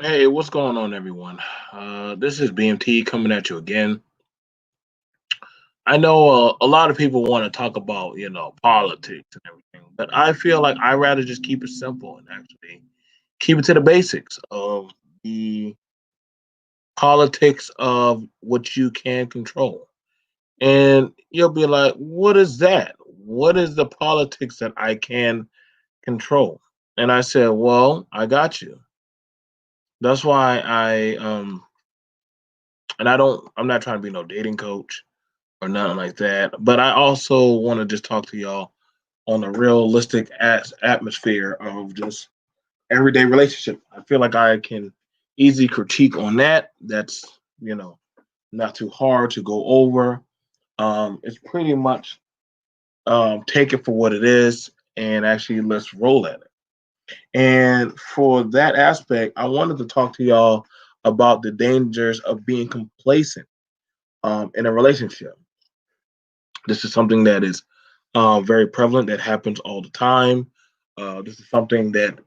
Hey, what's going on, everyone? This is BMT coming at you again. I know a lot of people want to talk about, politics and everything, but I feel like I rather just keep it simple and actually keep it to the basics of the politics of what you can control. And you'll be like, what is that? What is the politics that I can control? And I said, well, I got you. That's why and I'm not trying to be no dating coach or nothing like that. But I also want to just talk to y'all on a realistic atmosphere of just everyday relationship. I feel like I can easy critique on that. That's not too hard to go over. It's pretty much take it for what it is and actually let's roll at it. And for that aspect, I wanted to talk to y'all about the dangers of being complacent in a relationship. This is something that is very prevalent, that happens all the time. This is something that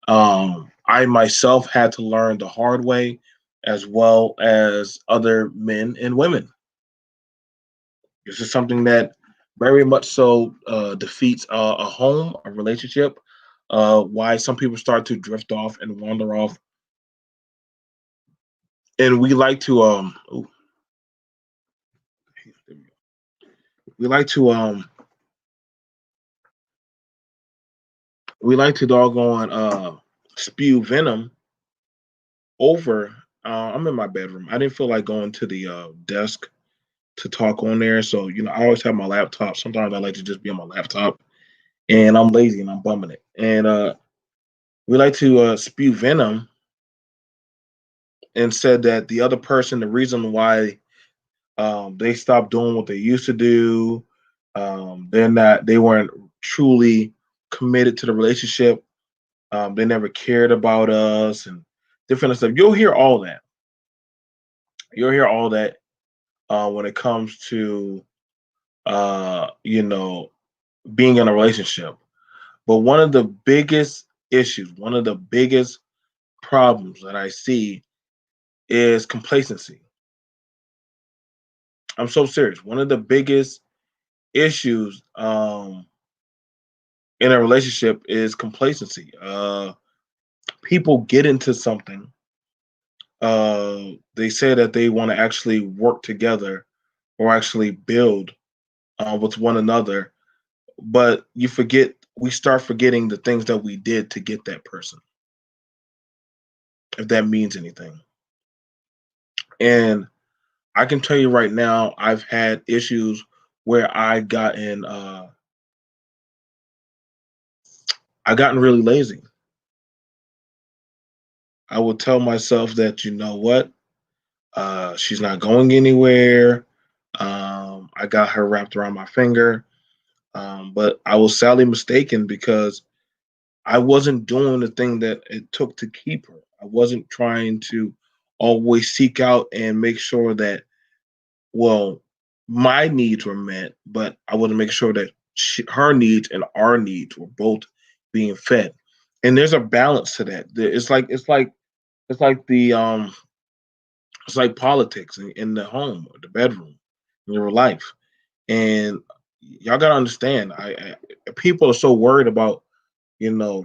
I myself had to learn the hard way, as well as other men and women. This is something that very much so defeats a home, a relationship. Why some people start to drift off and wander off, and we like to doggone spew venom over. I'm in my bedroom. I didn't feel like going to the desk to talk on there. So, I always have my laptop. Sometimes I like to just be on my laptop and I'm lazy and I'm bumming it. And we like to spew venom and said that the other person, the reason why they stopped doing what they used to do, they weren't truly committed to the relationship. They never cared about us and different stuff. You'll hear all that. You'll hear all that when it comes to uh, you know, being in a relationship. But one of the biggest issues, one of the biggest problems that I see is complacency. I'm so serious. One of the biggest issues in a relationship is complacency. People get into something. They say that they want to actually work together or actually build with one another, but we start forgetting the things that we did to get that person, if that means anything. And I can tell you right now, I've had issues where I gotten really lazy. I would tell myself that, you know what, she's not going anywhere. I got her wrapped around my finger, but I was sadly mistaken because I wasn't doing the thing that it took to keep her. I wasn't trying to always seek out and make sure that, well, my needs were met, but I want to make sure that her needs and our needs were both being fed. And there's a balance to that. It's like it's like politics in the home or the bedroom in your life. And y'all gotta understand, people are so worried about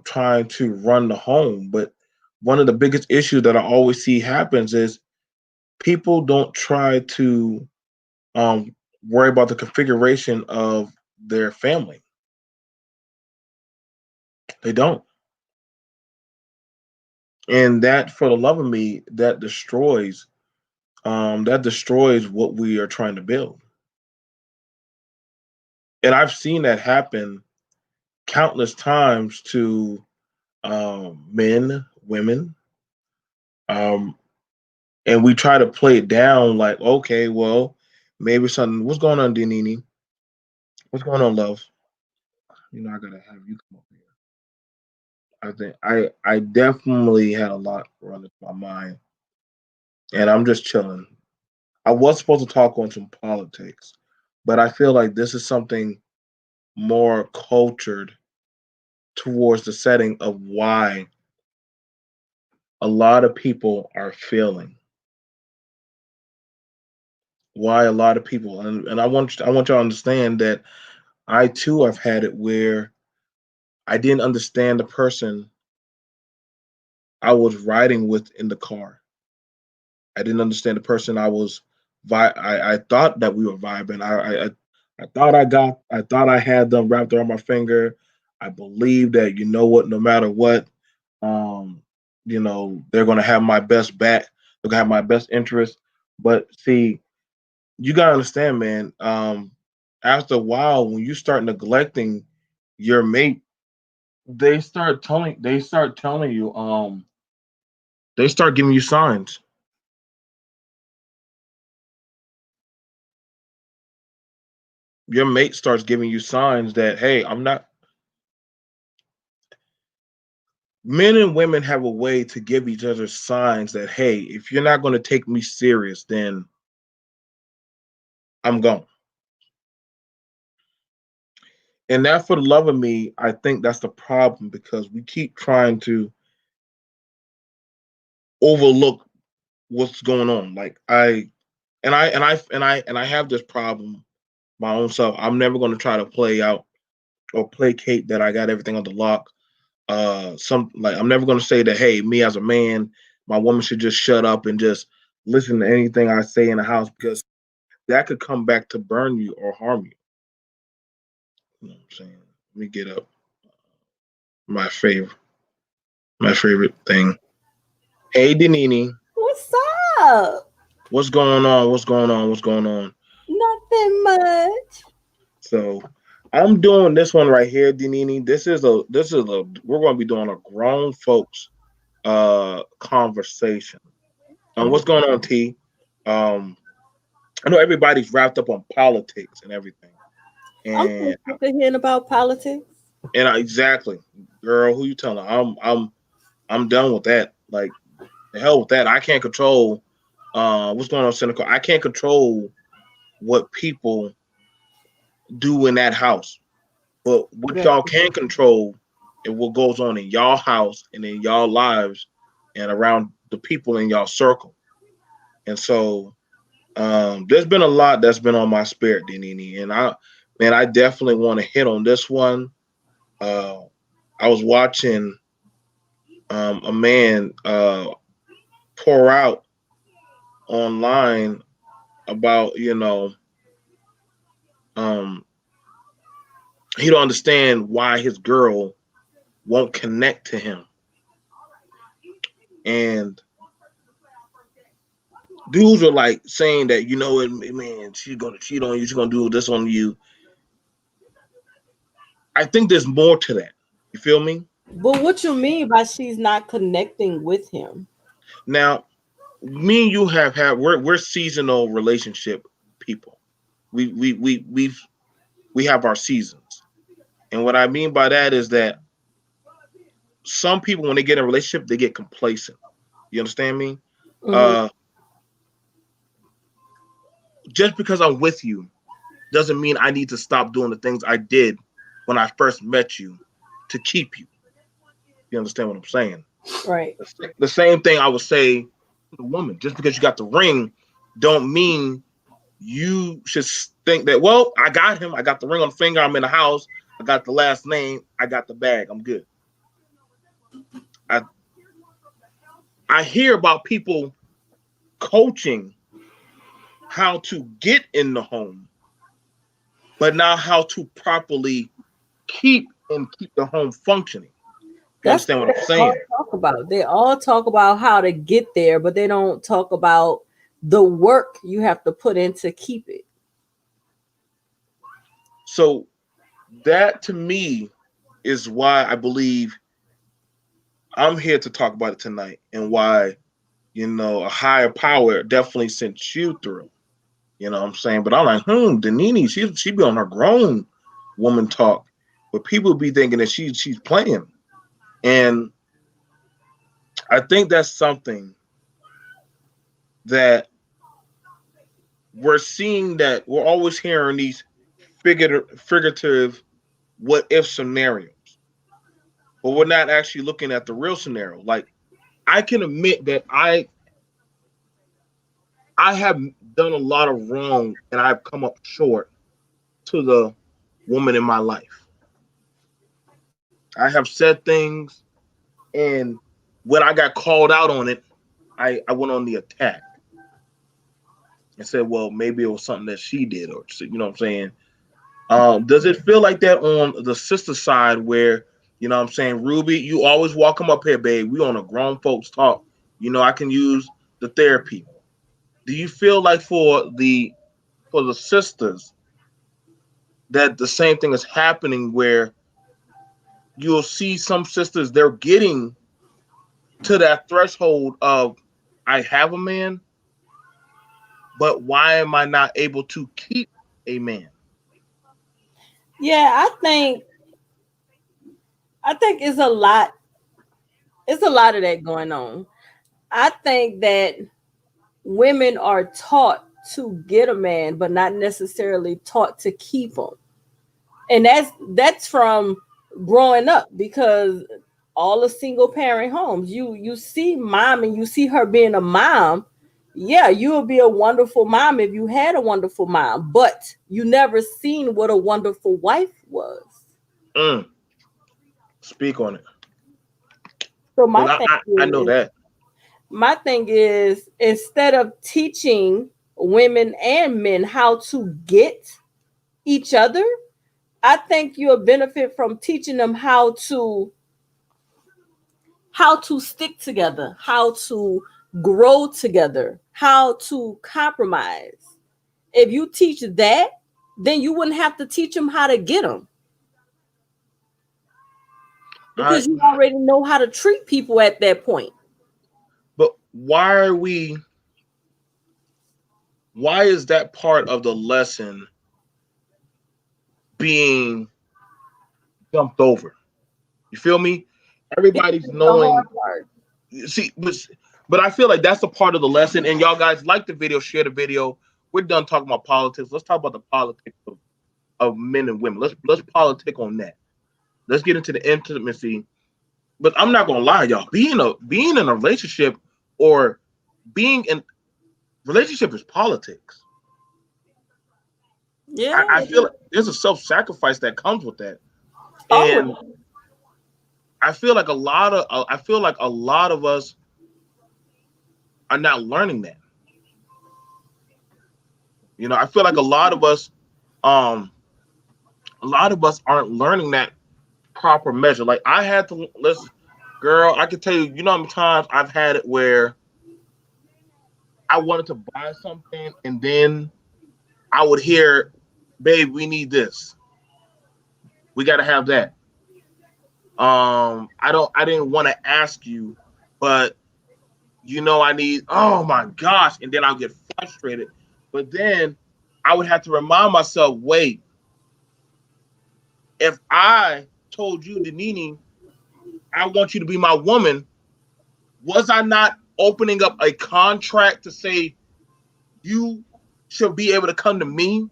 trying to run the home, but one of the biggest issues that I always see happens is people don't try to um, worry about the configuration of their family. They don't, and that, for the love of me, that destroys what we are trying to build. And I've seen that happen countless times to men, women, um, and we try to play it down like, okay, well, maybe something. What's going on, Denini? What's going on, love? I gotta have you come up here. I think I definitely had a lot running through my mind, and I'm just chilling. I was supposed to talk on some politics, but I feel like this is something more cultured towards the setting of why a lot of people are failing. Why a lot of people, and I want y'all to understand that I too have had it where I didn't understand the person I was riding with in the car. I didn't understand the person I was I thought that we were vibing. I thought I thought I had them wrapped around my finger. I believed that you know what, no matter what, um, they're gonna have my best back. They're gonna have my best interest. But see, you gotta understand, man. After a while, when you start neglecting your mate, they start telling you, they start giving you signs. Your mate starts giving you signs that, hey, I'm not. Men and women have a way to give each other signs that, hey, if you're not going to take me serious, then I'm gone. And that, for the love of me, I think that's the problem because we keep trying to overlook what's going on. Like I have this problem my own self. I'm never going to try to play out or placate that I got everything on the lock. Some like I'm never going to say that, hey, me as a man, my woman should just shut up and just listen to anything I say in the house because that could come back to burn you or harm you. You know what I'm saying? Let me get up my favorite my favorite thing. Hey Denini, What's up? what's going on? What's going on? What's going on? Nothing much. So I'm doing this one right here, Denini. This is a we're gonna be doing a grown folks conversation. What's going on, T? Um I know everybody's wrapped up on politics and everything. I'm so And sick of hearing about politics. exactly, girl, who you telling? I'm done with that. Like the hell with that. I can't control what's going on, cynical. I can't control what people do in that house. But what Right. y'all can control is what goes on in y'all house and in y'all lives and around the people in y'all circle. And so there's been a lot that's been on my spirit, Denini. And I definitely want to hit on this one. Uh I was watching a man pour out online about, um he don't understand why his girl won't connect to him. And dudes are like saying that, man, she's gonna cheat on you, she's gonna do this on you. I think there's more to that. You feel me? But what you mean by she's not connecting with him? Now, me and you have had we're seasonal relationship people. We have our seasons. And what I mean by that is that some people when they get in a relationship, they get complacent. You understand me? Hmm. Uh just because I'm with you doesn't mean I need to stop doing the things I did when I first met you to keep you. You understand what I'm saying? Right. The same thing I would say to the woman. Just because you got the ring, don't mean you should think that. Well, I got him. I got the ring on the finger. I'm in the house. I got the last name. I got the bag. I'm good. I I hear about people coaching how to get in the home, but not how to properly keep the home functioning. You That's understand what what I'm they all saying? talk about. They all talk about how to get there, but they don't talk about the work you have to put in to keep it. So that to me is why I believe I'm here to talk about it tonight and why, a higher power definitely sent you through. You know what I'm saying? But I'm like, Danini, she be on her grown woman talk. But people be thinking that she's playing. And I think that's something that we're seeing that we're always hearing these figurative what if scenarios. But we're not actually looking at the real scenario. Like I can admit that I have done a lot of wrong and I've come up short to the woman in my life. I have said things, and when I got called out on it, I went on the attack and said, well, maybe it was something that she did, or you know what I'm saying? Does it feel like that on the sister side where, you know what I'm saying, Ruby, you always walk them up here, babe. We on a grown folks talk. You know, I can use the therapy. Do you feel like for the sisters that the same thing is happening where you'll see some sisters, they're getting to that threshold of I have a man, but why am I not able to keep a man? Yeah, I think it's a lot. It's a lot of that going on. I think that women are taught to get a man, but not necessarily taught to keep him. And that's from growing up, because all the single parent homes, you see mom and you see her being a mom. Yeah, you would be a wonderful mom if you had a wonderful mom, but you never seen what a wonderful wife was. Mm, speak on it. So Because I know that. my thing is, instead of teaching women and men how to get each other, I think you'll benefit from teaching them how to stick together, how to grow together, how to compromise. If you teach that, then you wouldn't have to teach them how to get them, I because you already know how to treat people at that point. but why is that part of the lesson being jumped over? You feel me? Because Everybody's it's the hard knowing. part. See, but I feel like that's a part of the lesson. And y'all guys like the video, share the video. We're done talking about politics. Let's talk about the politics of men and women. Let's politic on that. Let's get into the intimacy. But I'm not gonna lie, y'all. Being in a relationship or being in relationship is politics. Yeah, I feel like there's a self-sacrifice that comes with that. And always. I feel like a lot of us are not learning that. You know, I feel like um a lot of us aren't learning that proper measure. Like I had to let's girl, I can tell you, you know how many times I've had it where I wanted to buy something and then I would hear, babe, we need this. We gotta have that. I didn't want to ask you, but you know I need, oh my gosh, and then I'll get frustrated. But then I would have to remind myself, wait, if I told you, Denini, I want you to be my woman, was I not opening up a contract to say you should be able to come to me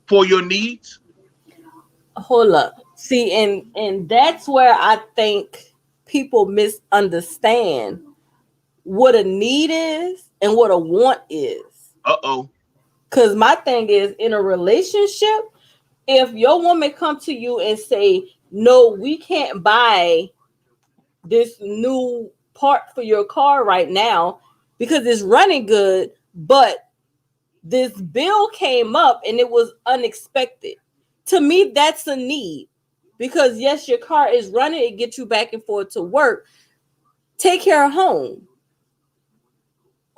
for your needs? Hold up. See, and that's where I think people misunderstand what a need is and what a want is. Uh-oh. Cause my thing is, in a relationship, if your woman come to you and say, no, we can't buy this new part for your car right now because it's running good, but this bill came up and it was unexpected. To me, that's a need, because yes, your car is running, it gets you back and forth to work. Take care of home.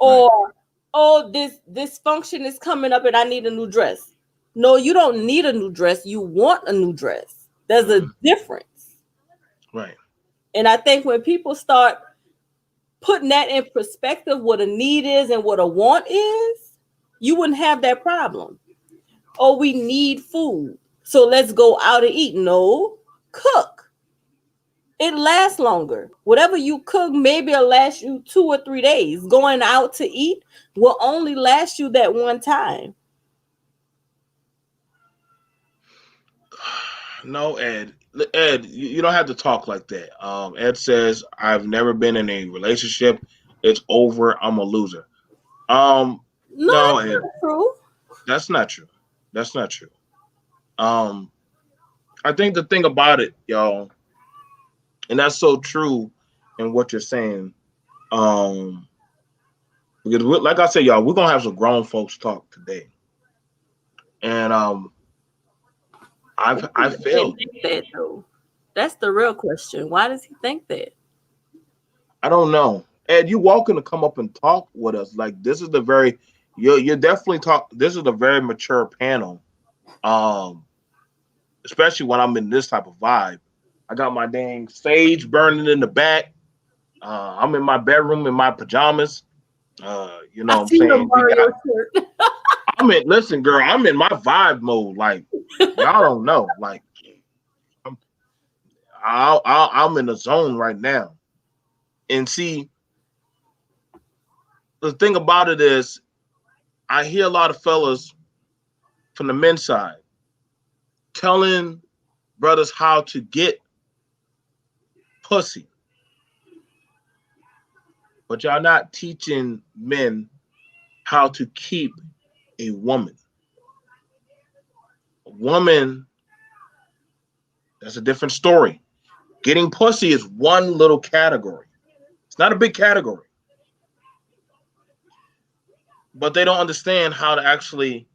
Right. Or, oh, this function is coming up and I need a new dress. No, you don't need a new dress. You want a new dress. There's a Mm-hmm. difference. Right. And I think when people start putting that in perspective, what a need is and what a want is, you wouldn't have that problem. Oh, we need food, so let's go out and eat. No, cook. It lasts longer. Whatever you cook, maybe it'll last you 2 or 3 days. Going out to eat will only last you that one time. No, Ed. Ed, you don't have to talk like that. Ed says I've never been in a relationship. It's over. I'm a loser. Um, No, no, that's Ed, not true. that's not true. That's not true. Um, I think the thing about it, y'all, and that's so true in what you're saying. Um, because like I said, y'all, we're gonna have some grown folks talk today, and I Why does he failed. think that though? That's the real question. Why does he think that? I don't know. Ed, you welcome to come up and talk with us. Like this is the very you're definitely talk. This is a very mature panel. Um, especially when I'm in this type of vibe. I got my dang sage burning in the back. I'm in my bedroom in my pajamas. You I know what I'm see the saying? We Mario got shirt. I'm in listen, girl, I'm in my vibe mode. Like y'all don't know. Like I'm I'm in the zone right now. And see, the thing about it is I hear a lot of fellas from the men's side telling brothers how to get pussy, but y'all not teaching men how to keep a woman. A woman, that's a different story. Getting pussy is one little category. It's not a big category, but they don't understand how to actually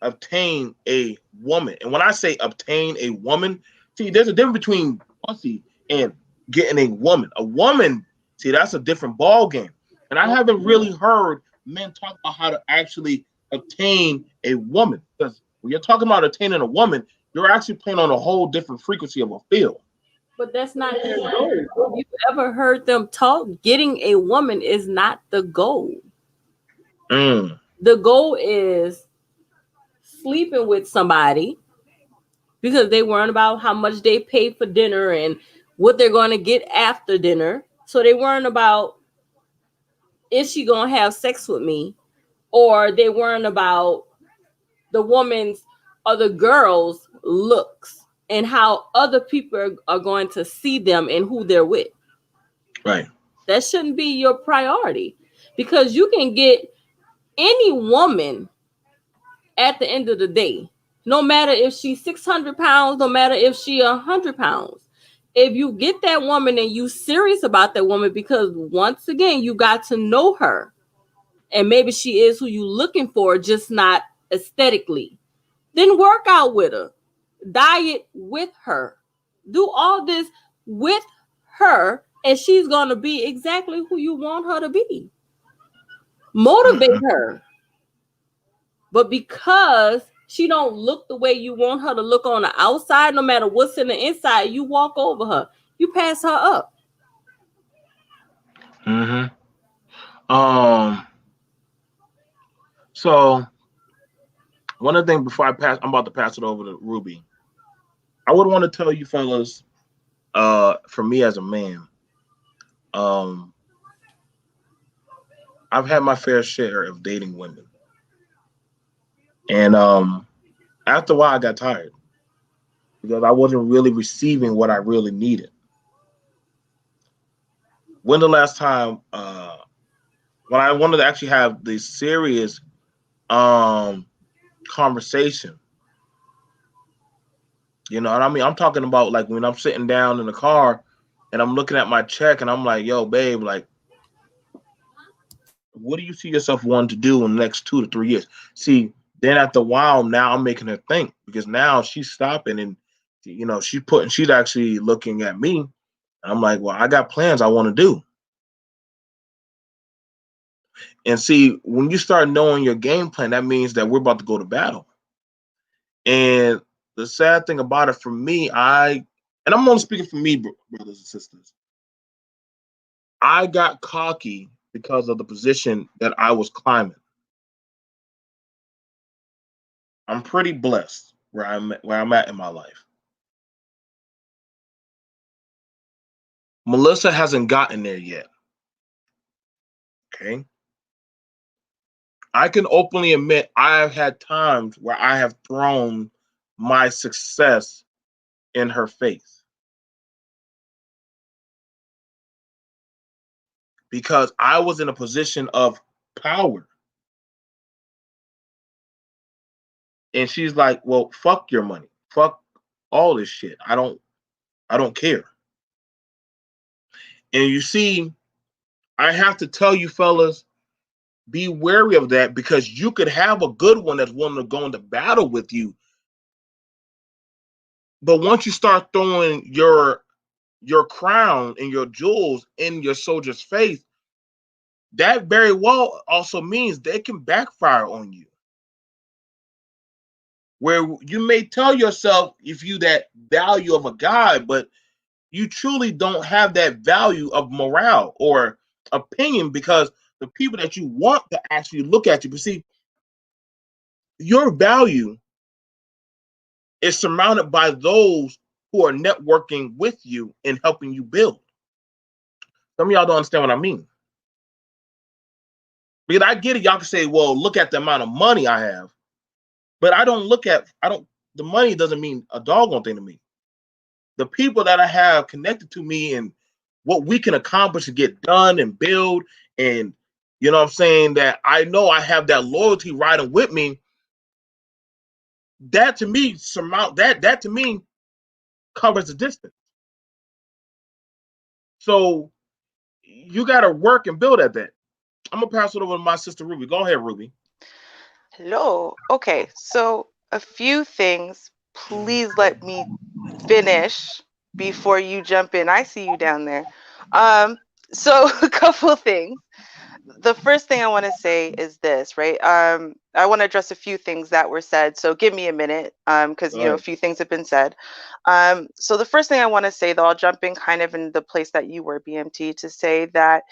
obtain a woman. And when I say obtain a woman, see, there's a difference between pussy and getting a woman. A woman, see, that's a different ball game. And I haven't really heard men talk about how to actually obtain a woman. Because when you're talking about obtaining a woman, you're actually playing on a whole different frequency of a field. But that's not their goal. Have you ever heard them talk? Getting a woman is not the goal. Mm, The goal is sleeping with somebody because they worrying about how much they pay for dinner and what they're going to get after dinner. So they worrying about, is she going to have sex with me? Or they worrying about the woman's or the girl's looks and how other people are going to see them and who they're with. right. That shouldn't be your priority because you can get any woman at the end of the day, no matter if she's 600 pounds, no matter if she 100 pounds. If you get that woman and you serious about that woman, because once again, you got to know her and maybe she is who you looking for, just not aesthetically, then work out with her, diet with her, do all this with her, and she's going to be exactly who you want her to be. Motivate Mm-hmm. her. But because she don't look the way you want her to look on the outside, no matter what's in the inside, you walk over her. You pass her up. Mm-hmm. Um, so one of the things before I'm about to pass it over to Ruby. I would want to tell you fellas, for me as a man, um, I've had my fair share of dating women, and after a while, I got tired because I wasn't really receiving what I really needed. When the last time, when I wanted to actually have the serious um conversation, you know what I mean? I'm talking about like when I'm sitting down in the car and I'm looking at my check and I'm like, yo, babe, like, what do you see yourself wanting to do in the next 2 to 3 years? See, then after a while, now I'm making her think because now she's stopping and she's actually looking at me. I'm like, well, I got plans I want to do. And see, when you start knowing your game plan, that means that we're about to go to battle. And the sad thing about it for me, and I'm only speaking for me, brothers and sisters, I got cocky because of the position that I was climbing. I'm pretty blessed where I'm at in my life. Melissa hasn't gotten there yet. Okay. I can openly admit I have had times where I have thrown my success in her face because I was in a position of power. And she's like, "Well, fuck your money. Fuck all this shit. I don't care." And you see, I have to tell you fellas, be wary of that because you could have a good one that's willing to go into battle with you. But once you start throwing your crown and your jewels in your soldier's face, that very well also means they can backfire on you. Where you may tell yourself if you that value of a guy, but you truly don't have that value of morale or opinion because the people that you want to actually look at you, but see, your value is surrounded by those who are networking with you and helping you build. Some of y'all don't understand what I mean. Because I get it, y'all can say, well, look at the amount of money I have. But the money doesn't mean a doggone thing to me. The people that I have connected to me and what we can accomplish and get done and build and you know what I'm saying, that I know I have that loyalty riding with me, that to me surmount that to me covers the distance. So you gotta work and build at that. I'm gonna pass it over to my sister Ruby. Go ahead, Ruby. Hello. Okay, so a few things. Please let me finish before you jump in. I see you down there. So a couple of things. The first thing I want to say is this, right? I want to address a few things that were said. So give me a minute, because Go a ahead. few things have been said. So the first thing I want to say, though, I'll jump in kind of in the place that you were, BMT, to say that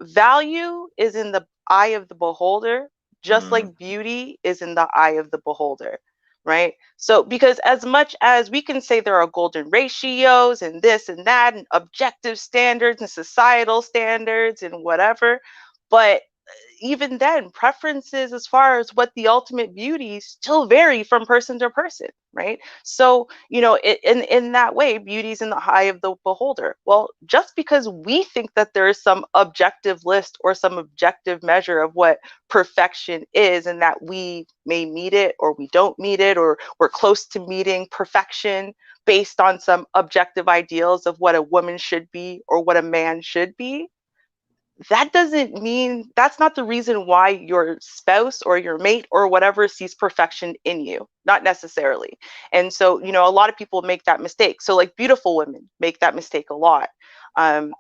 value is in the eye of the beholder, just Mhm. like beauty is in the eye of the beholder. Right. So, because as much as we can say there are golden ratios and this and that, and objective standards and societal standards and whatever, but even then, preferences as far as what the ultimate beauty still vary from person to person, right? So, in that way, beauty's in the eye of the beholder. Well, just because we think that there is some objective list or some objective measure of what perfection is, and that we may meet it or we don't meet it, or we're close to meeting perfection based on some objective ideals of what a woman should be or what a man should be, that doesn't mean, that's not the reason why your spouse or your mate or whatever sees perfection in you, not necessarily. And so, a lot of people make that mistake. So, like, beautiful women make that mistake a lot,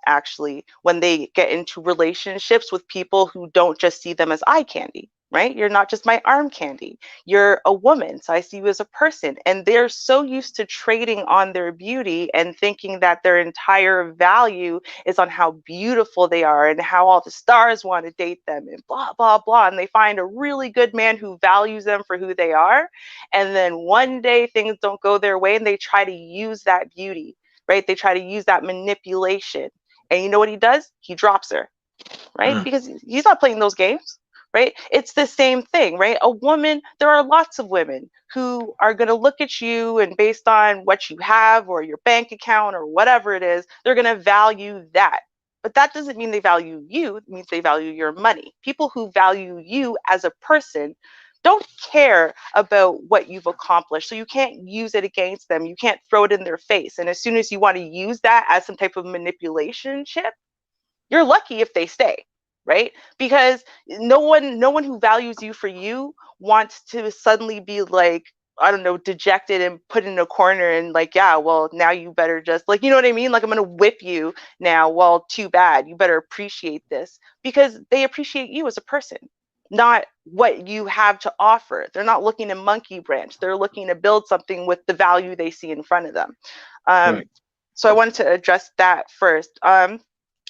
actually, when they get into relationships with people who don't just see them as eye candy. Right? You're not just my arm candy. You're a woman, so I see you as a person. And they're so used to trading on their beauty and thinking that their entire value is on how beautiful they are and how all the stars want to date them and blah, blah, blah. And they find a really good man who values them for who they are. And then one day things don't go their way and they try to use that beauty, right? They try to use that manipulation. And you know what he does? He drops her, right? Mm. Because he's not playing those games. Right? It's the same thing, right? A woman, there are lots of women who are going to look at you, and based on what you have or your bank account or whatever it is, they're going to value that. But that doesn't mean they value you. It means they value your money. People who value you as a person don't care about what you've accomplished. So you can't use it against them. You can't throw it in their face. And as soon as you want to use that as some type of manipulation chip, you're lucky if they stay, right? Because no one who values you for you wants to suddenly be like, I don't know, dejected and put in a corner and like, yeah, well, now you better just, like, you know what I mean? Like, I'm going to whip you now. Well, too bad. You better appreciate this, because they appreciate you as a person, not what you have to offer. They're not looking to monkey branch. They're looking to build something with the value they see in front of them. Right. So I wanted to address that first.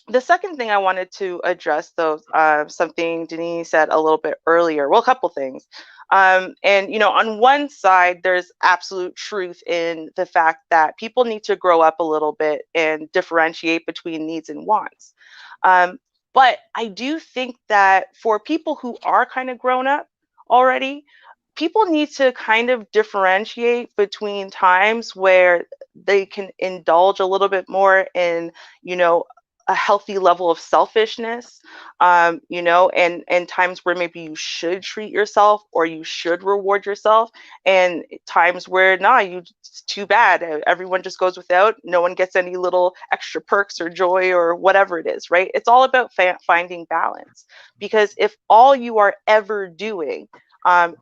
The second thing I wanted to address, though, something Denise said a little bit earlier. Well, a couple things. And, on one side, there's absolute truth in the fact that people need to grow up a little bit and differentiate between needs and wants. But I do think that for people who are kind of grown up already, people need to kind of differentiate between times where they can indulge a little bit more in, you know, a healthy level of selfishness, you know, and times where maybe you should treat yourself or you should reward yourself, and times where nah, you it's too bad. Everyone just goes without. No one gets any little extra perks or joy or whatever it is, right? It's all about finding balance, because if all you are ever doing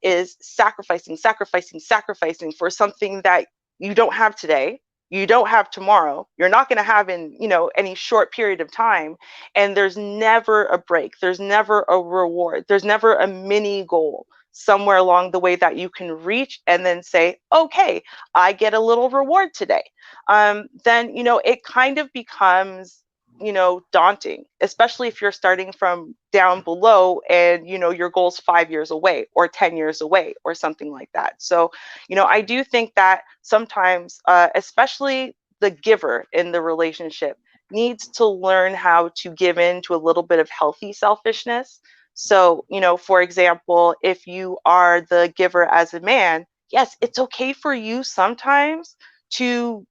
is sacrificing, sacrificing, sacrificing for something that you don't have today, you don't have tomorrow, you're not going to have in, you know, any short period of time, and there's never a break, there's never a reward, there's never a mini goal somewhere along the way that you can reach and then say, okay, I get a little reward today. Then, you know, it kind of becomes, you know, daunting, especially if you're starting from down below and, you know, your goal's 5 years away or 10 years away or something like that. So, you know, I do think that sometimes, especially the giver in the relationship needs to learn how to give in to a little bit of healthy selfishness. So, you know, for example, if you are the giver as a man, yes, it's okay for you sometimes to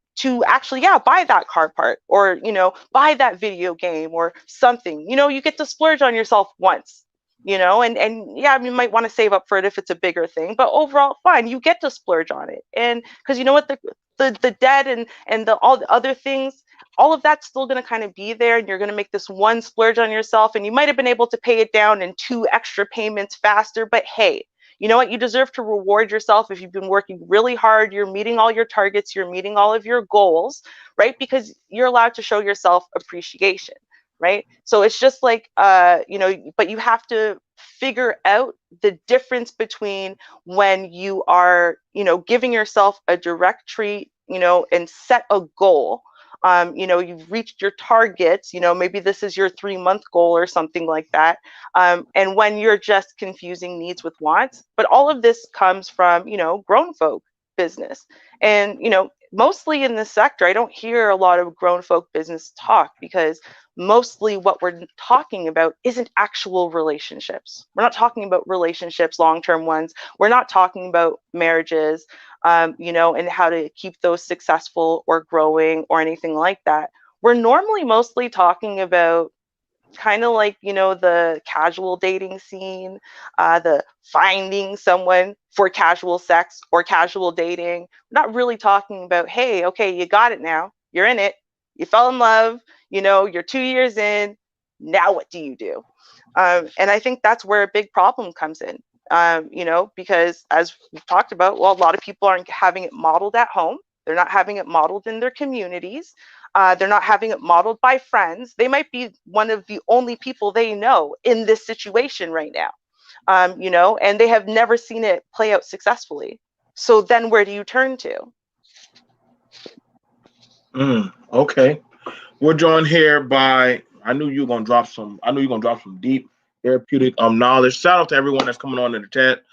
actually, yeah, buy that car part, or, you know, buy that video game or something. You know, you get to splurge on yourself once, you know, and yeah, you might want to save up for it if it's a bigger thing, but overall fine, you get to splurge on it. And because you know what, the debt and the all the other things, all of that's still going to kind of be there, and you're going to make this one splurge on yourself, and you might have been able to pay it down in 2 extra payments faster, but hey, you know what, you deserve to reward yourself. If you've been working really hard, you're meeting all your targets, you're meeting all of your goals, right? Because you're allowed to show yourself appreciation, right? So it's just like, you know, but you have to figure out the difference between when you are, you know, giving yourself a direct treat, you know, and set a goal. You know, you've reached your targets, you know, maybe this is your 3 month goal or something like that. And when you're just confusing needs with wants. But all of this comes from, you know, grown folk business. And, you know, mostly in this sector, I don't hear a lot of grown folk business talk, because mostly what we're talking about isn't actual relationships. We're not talking about relationships, long-term ones. We're not talking about marriages, you know, and how to keep those successful or growing or anything like that. We're normally mostly talking about kind of like, you know, the casual dating scene, the finding someone for casual sex or casual dating. We're not really talking about, hey, okay, you got it now, you're in it, you fell in love, you know, you're 2 years in, now what do you do? And I think that's where a big problem comes in. You know, because as we've talked about, well, a lot of people aren't having it modeled at home. They're not having it modeled in their communities. They're not having it modeled by friends. They might be one of the only people they know in this situation right now, you know, and they have never seen it play out successfully. So then where do you turn to? Okay. We're joined here by. I knew you were gonna drop some. I knew you were gonna drop some deep therapeutic knowledge. Shout out to everyone that's coming on in the chat.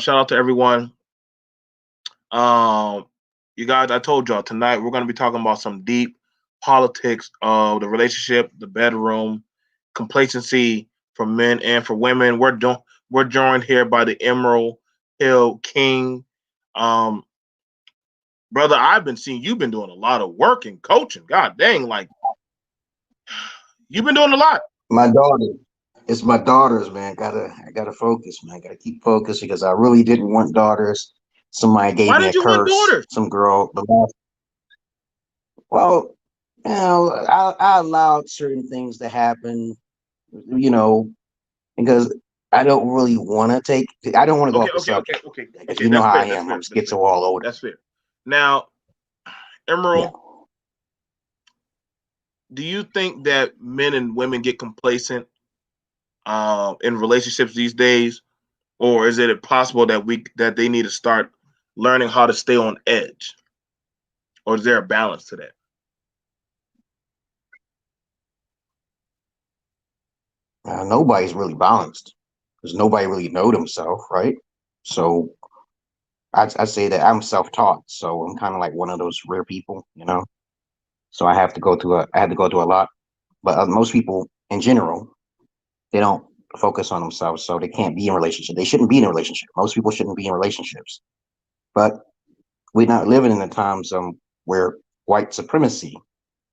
Shout out to everyone. Um, you guys, I told y'all tonight we're gonna be talking about some deep politics of the relationship, the bedroom, complacency for men and for women. We're joined here by the Emerald Hill King. Um, brother, I've been seeing you've been doing a lot of work and coaching. God dang, like you've been doing a lot. My daughter. It's my daughters, man. I gotta focus, man. Gotta keep focused because I really didn't want daughters. Somebody gave Why me a did you want curse. daughters? Some girl. Well, you know, I allowed certain things to happen. You know, because I don't really want to take. I don't want to go Okay, off the okay, okay, subject okay, because okay. you know That's how I fair. That's am. fair. I'm That's fair. schizo all over. That's fair. Now, Yeah. Emerald, do you think that men and women get complacent in relationships these days, or is it possible that they need to start learning how to stay on edge, or is there a balance to that? Nobody's really balanced because nobody really know themselves, right? So I say that I'm self-taught, so I'm kind of like one of those rare people, you know. So I had to go through a lot, but most people in general, they don't focus on themselves, so they can't be in relationship. They shouldn't be in a relationship. Most people shouldn't be in relationships. But we're not living in the times where white supremacy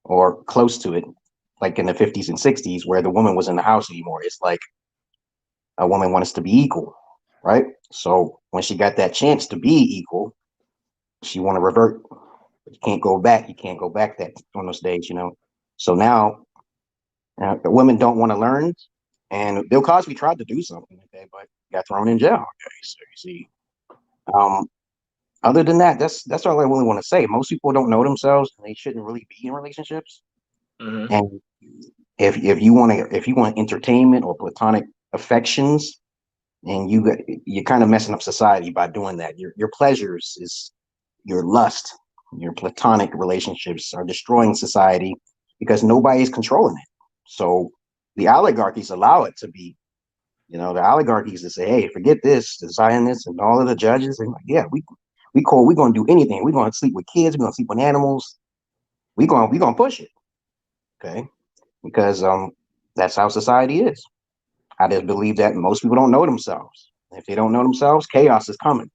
or close to it, like in the 50s and 60s, where the woman was in the house anymore. It's like a woman wants to be equal, right? So when she got that chance to be equal, she want to revert. You can't go back. You can't go back that on those days, you know. So now the women don't want to learn, and Bill Cosby tried to do something, okay, but got thrown in jail. Okay, so you see. Um, Other than that, that's all I really want to say. Most people don't know themselves, and they shouldn't really be in relationships. Mm-hmm. And if you want entertainment or platonic affections, and you're kind of messing up society by doing that. Your pleasures is your lust, your platonic relationships are destroying society because nobody's controlling it. So the oligarchies allow it to be. You know, the oligarchies to say, "Hey, forget this, the Zionists and all of the judges." And like, yeah, we're gonna do anything. We're gonna sleep with kids. We're gonna sleep with animals. We're gonna push it, okay? Because that's how society is. I just believe that most people don't know themselves. If they don't know themselves, chaos is coming.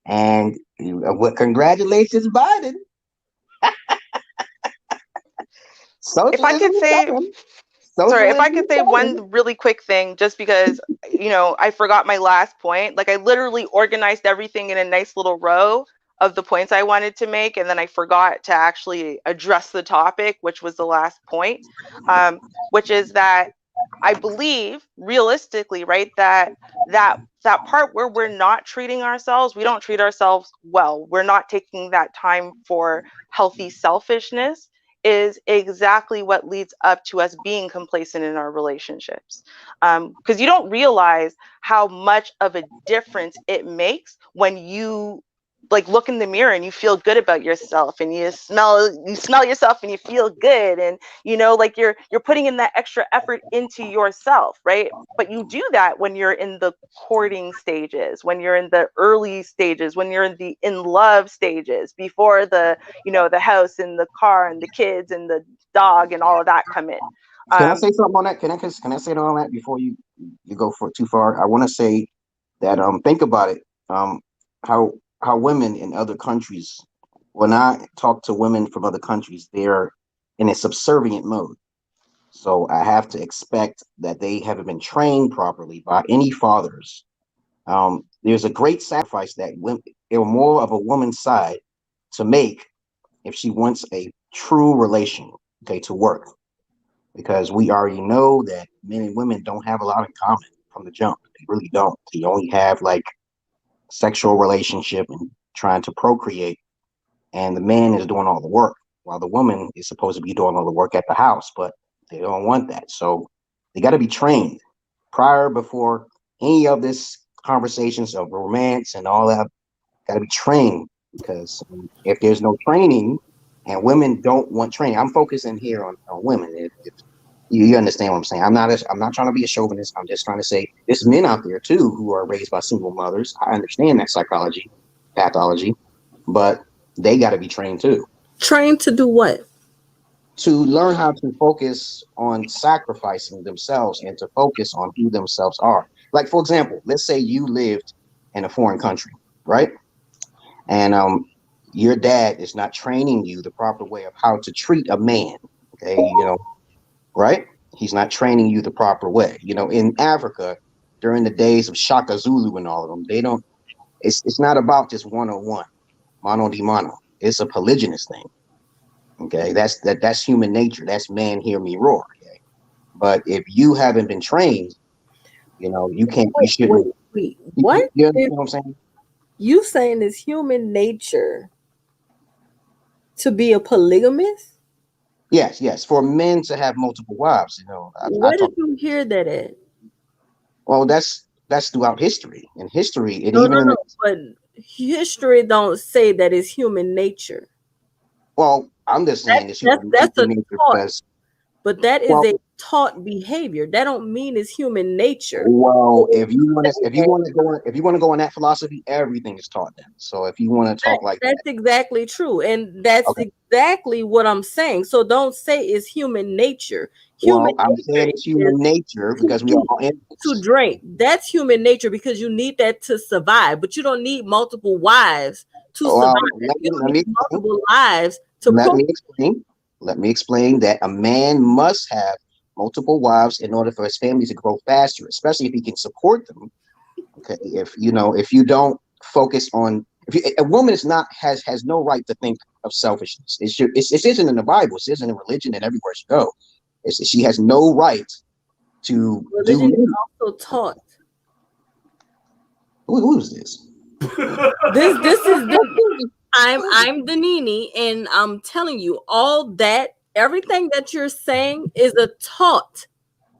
And what? Congratulations, Biden. If I Socialism could is say, coming. sorry, if I Socialism could is say coming. one really quick thing, just because, I forgot my last point. Like, I literally organized everything in a nice little row of the points I wanted to make, and then I forgot to actually address the topic, which was the last point, which is that I believe realistically, right, that part where we're not treating ourselves, we don't treat ourselves well. We're not taking that time for healthy selfishness is exactly what leads up to us being complacent in our relationships. Because you don't realize how much of a difference it makes when you like look in the mirror and you feel good about yourself, and you smell yourself and you feel good, and like you're putting in that extra effort into yourself, right? But you do that when you're in the courting stages, when you're in the early stages, when you're in love stages, before the house and the car and the kids and the dog and all of that come in. Can I say something on that? Can I say on that before you go for too far? I want to say that think about it. How women in other countries, when I talk to women from other countries, they're in a subservient mode. So I have to expect that they haven't been trained properly by any fathers. There's a great sacrifice that women, or more of a woman's side, to make if she wants a true relation, okay, to work. Because we already know that men and women don't have a lot in common from the jump. They really don't. They only have like sexual relationship and trying to procreate, and the man is doing all the work while the woman is supposed to be doing all the work at the house, but they don't want that. So they got to be trained before any of this conversations of romance and all that. Got to be trained, because if there's no training and women don't want training, I'm focusing here on women. If you understand what I'm saying. I'm not trying to be a chauvinist. I'm just trying to say there's men out there too who are raised by single mothers. I understand that pathology, but they got to be trained too, Trained to do what? to learn how to focus on sacrificing themselves and to focus on who themselves are. Like, for example, let's say you lived in a foreign country, right? And your dad is not training you the proper way of how to treat a man. Okay, right? He's not training you the proper way. In Africa, during the days of Shaka Zulu and all of them, they don't. It's not about just one on one, mano di mano. It's a polygynous thing. Okay, that's human nature. That's man hear me roar. Okay, but if you haven't been trained, you can't. You Wait, wait, shouldn't. wait. You, What you is understand what I'm saying? you saying is human nature to be a polygamist? Yes, yes. For men to have multiple wives, I Where talk. did you hear that at? Well, that's throughout history. In history, and No, even no, in no. the But history don't say that it's human nature. well, I'm just That saying it's that's human that's a nature taught, because but that is well, a taught behavior. That don't mean it's human nature. Well, if you want to go on that philosophy, everything is taught then. So if you want to talk like That's exactly true. And that's okay. exactly what I'm saying. So don't say it's human nature. Human Well, I'm saying nature it's human is nature because we are all to animals. drink. That's human nature because you need that to survive. But you don't need multiple wives to survive. Well, You don't let me need explain. multiple lives to Let procreate. me explain. Let me explain that a man must have multiple wives in order for his family to grow faster, especially if he can support them. Okay, if you don't focus on, if you, a woman is not has no right to think of selfishness. It isn't in the Bible. It isn't in religion and everywhere she go. She has no right to do. Religion is also taught. Who is this? This is I'm the Nini, and I'm telling you all that everything that you're saying is a taught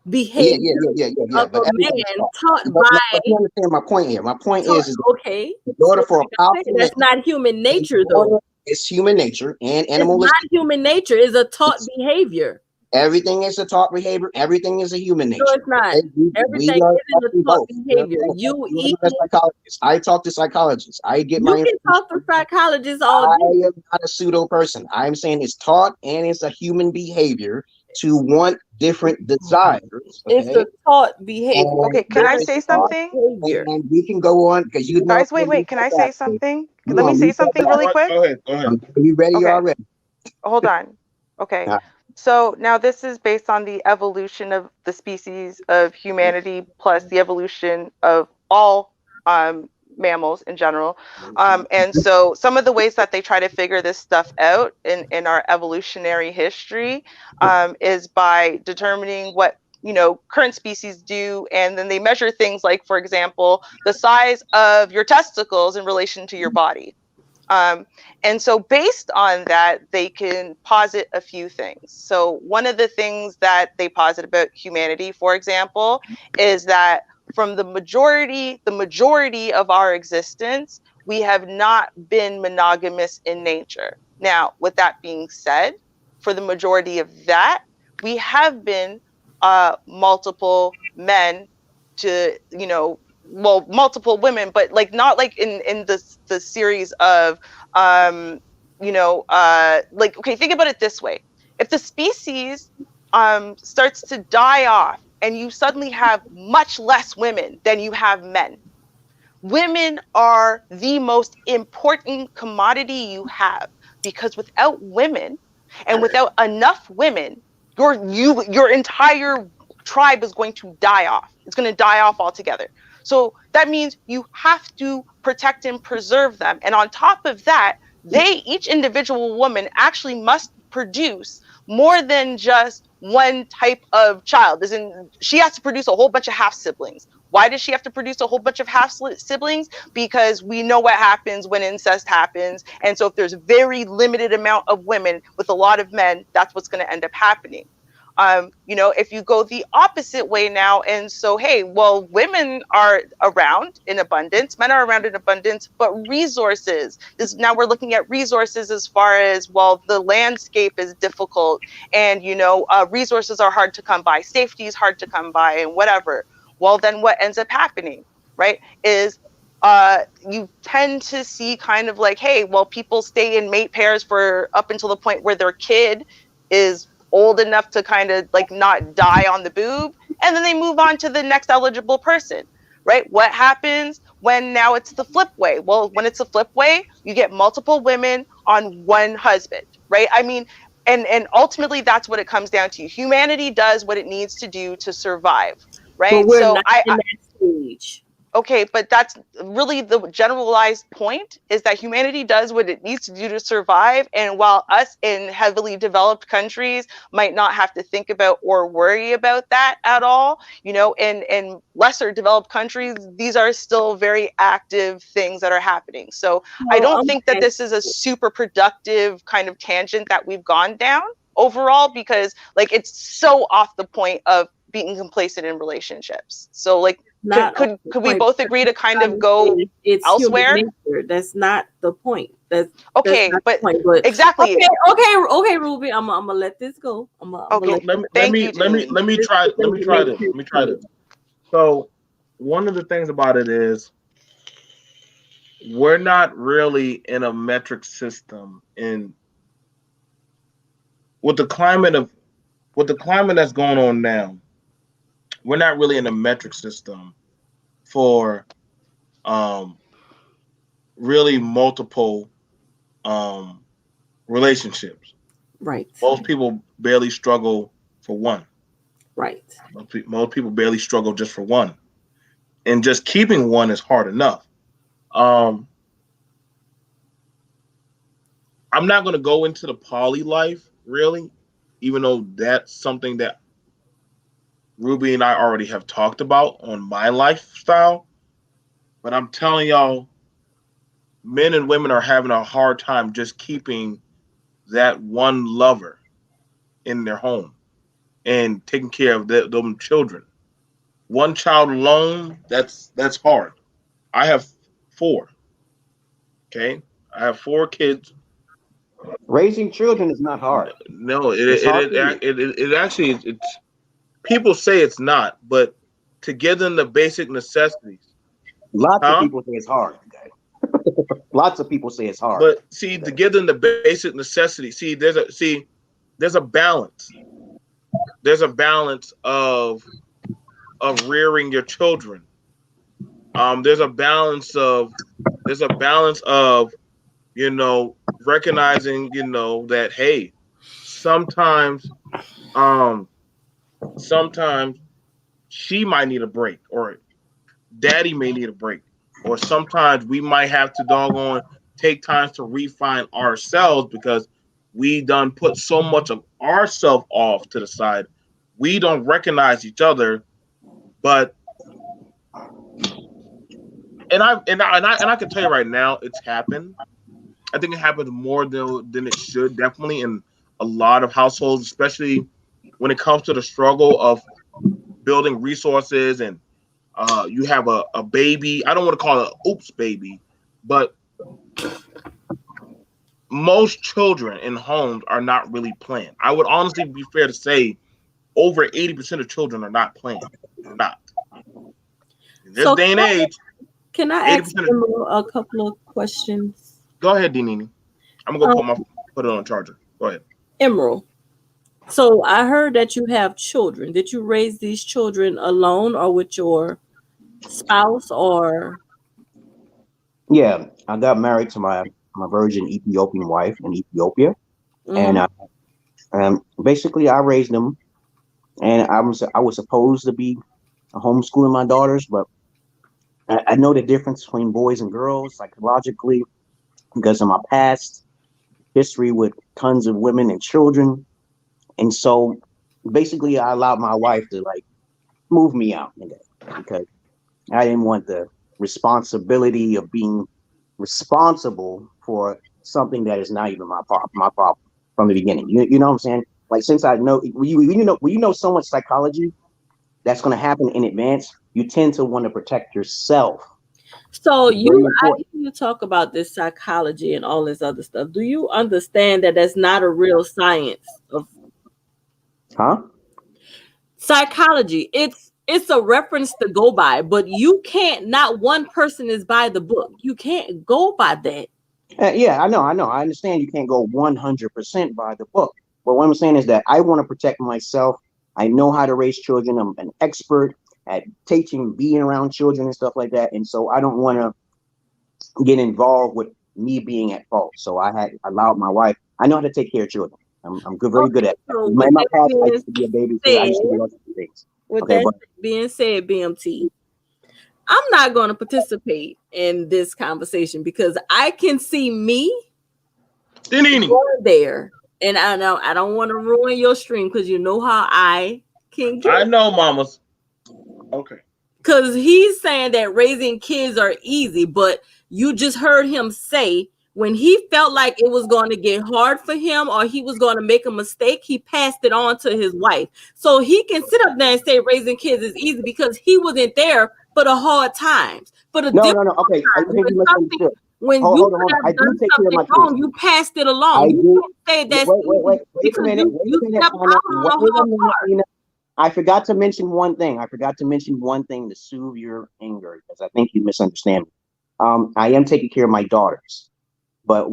Yeah, behavior yeah, yeah, yeah, yeah, yeah. of But a everything is man taught. taught But by you understand my point here. My point taught, is okay. in So order for a like I said, powerful man, that's not human in nature order, though. it's human nature and It's not animalistic. human nature, it's a taught It's, behavior. everything is a taught behavior. Everything is a human No, nature. it's not. Okay? We Everything are isn't a actually taught both. behavior. You You are not a eating, psychologist. I talk to psychologists. I get you my can information. talk to psychologists all I day. am not a pseudo person. I'm saying it's taught and it's a human behavior to want different desires. It's Okay. a taught behavior. And Okay, can this I is say taught, something? Behavior. and we can go on because you know Guys, wait, wait. Can I that. say something? You Let me gonna say read that something back. really quick. Go ahead. Go ahead. Are you ready Okay, already? hold on. Okay. So now this is based on the evolution of the species of humanity plus the evolution of all mammals in general. And so some of the ways that they try to figure this stuff out in our evolutionary history is by determining what current species do, and then they measure things like, for example, the size of your testicles in relation to your body. um, and so based on that, they can posit a few things. So one of the things that they posit about humanity, for example, is that from the majority of our existence, we have not been monogamous in nature. Now, with that being said, for the majority of that, we have been multiple men to, well, multiple women, but like not like in the series of like, okay, think about it this way. If the species starts to die off and you suddenly have much less women than you have men, women are the most important commodity you have, because without women and without enough women, your entire tribe is going to die off. It's going to die off altogether. So that means you have to protect and preserve them. And on top of that, each individual woman actually must produce more than just one type of child. As in, she has to produce a whole bunch of half siblings. Why does she have to produce a whole bunch of half siblings? Because we know what happens when incest happens. And so if there's a very limited amount of women with a lot of men, that's what's going to end up happening. If you go the opposite way now, and so, hey, well, women are around in abundance, men are around in abundance, but resources is now we're looking at resources as far as, well, the landscape is difficult, and resources are hard to come by, safety is hard to come by, and whatever. Well, then what ends up happening, right, is you tend to see kind of like, hey, well, people stay in mate pairs for up until the point where their kid is old enough to kind of like not die on the boob, and then they move on to the next eligible person, right? What happens when now it's the flip way? Well, when it's the flip way, you get multiple women on one husband, right? I mean, and ultimately that's what it comes down to. Humanity does what it needs to do to survive, But right? we're So not in that stage. okay, but that's really the generalized point, is that humanity does what it needs to do to survive. And while us in heavily developed countries might not have to think about or worry about that at all, in lesser developed countries, these are still very active things that are happening. So I So don't I'm think that this is a super productive kind of tangent that we've gone down overall, because like it's so off the point of being complacent in relationships. So like, Not could we point. both agree to kind of go it's elsewhere? Human nature. That's not the point. Okay, that's not but the point. But exactly. Okay, Ruby. I'm gonna let this go. Okay, let me try this. So one of the things about it is we're not really in a metric system in with the climate that's going on now. We're not really in a metric system for really multiple relationships. Right. Most people barely struggle for one. Right. Most people barely struggle just for one, and just keeping one is hard enough. I'm not going to go into the poly life really, even though that's something that Ruby and I already have talked about on my lifestyle. But I'm telling y'all, men and women are having a hard time just keeping that one lover in their home and taking care of them children. One child alone, that's hard. I have 4. Okay, I have 4 kids. Raising children is not hard. No, It's hard for you. it actually it's people say it's not, but to give them the basic necessities, Lots of huh? people say it's hard. Okay? Lots of people say it's hard. But see, to give them the basic necessities, there's a balance. There's a balance of rearing your children. There's a balance of recognizing that hey, sometimes sometimes she might need a break or daddy may need a break, or sometimes we might have to doggone take time to refine ourselves because we done put so much of ourselves off to the side. We don't recognize each other, but I can tell you right now, it's happened. I think it happens more than it should, definitely in a lot of households, especially when it comes to the struggle of building resources and you have a baby. I don't want to call it an oops baby, but most children in homes are not really planned. I would honestly be fair to say over 80% of children are not planned. They're not. In this day and age, can I ask him a couple of questions? Go ahead, Dinini. I'm gonna put it on charger. Go ahead. Emerald. So I heard that you have children. Did you raise these children alone or with your spouse or? Yeah, I got married to my virgin Ethiopian wife in Ethiopia, Mm-hmm. and basically I raised them, and I was supposed to be homeschooling my daughters, but I know the difference between boys and girls psychologically because of my past history with tons of women and children, and so basically I allowed my wife to like move me out because I didn't want the responsibility of being responsible for something that is not even my problem from the beginning. You know what I'm saying? Like since I know when you know so much psychology that's going to happen in advance, you tend to want to protect yourself. So I hear you talk about this psychology and all this other stuff. Do you understand that that's not a real science of psychology? It's a reference to go by, but you can't. Not one person is by the book. You can't go by that. Yeah, I know. I understand you can't go 100% by the book. But what I'm saying is that I want to protect myself. I know how to raise children. I'm an expert at teaching, being around children and stuff like that. And so I don't want to get involved with me being at fault. So I had allowed my wife. I know how to take care of children. I'm good, very good at it. So In my past, I used to be a babysitter. I used to do lots of things. With that being said, BMT, I'm not going to participate in this conversation because I can see me going there, and I know I don't want to ruin your stream because you know how I can get. I know, mamas. Okay. Because he's saying that raising kids are easy, but you just heard him say When he felt like it was going to get hard for him or he was going to make a mistake, he passed it on to his wife. So he can sit up there and say raising kids is easy because he wasn't there for the hard times, for the No, no, difficult no. Okay, I times. think you misunderstood. When Hold, you hold on, hold could on. I have do done take care of something my wrong, kids. you passed it I along. You do. can't say that's Wait easy a because minute. Wait a you minute, stepped Anna. out on Wait a a hard minute, part. Nina. I forgot to mention one thing. I forgot to mention one thing to soothe your anger because I think you misunderstand me. I am taking care of my daughters, but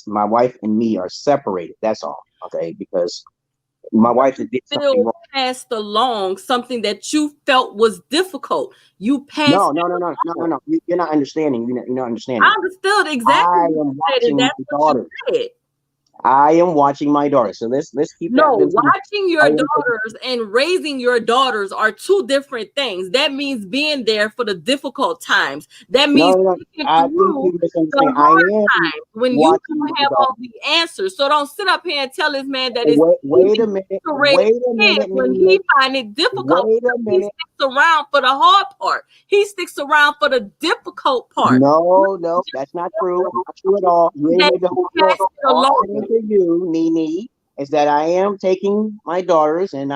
my wife and me are separated. That's all. Okay, because my wife did something Still wrong. passed along something that you felt was difficult. You passed No, no, no, no, no, no, it no. You're not understanding. You're not I understanding. understood exactly I what am you said, and watching that's my what you daughters. said. I am watching my daughters. So let's keep that. No, watching your I am daughters and raising your daughters are two different things. That means being there for the difficult times. That no, means no. sticking I think through you the misunderstand. I hard am times when you watching don't my have all daughters. the answers. So don't sit up here and tell this man that it's Wait easy a minute. to raise Wait a kids minute, when Nina. he find it difficult Wait a because he minute. sticks around for the hard part. He sticks around for the difficult part. No, that's not true. Not true at all. You ain't That heard the you whole story. passed it All along. I'm saying to you, Nene, is that I am taking my daughters and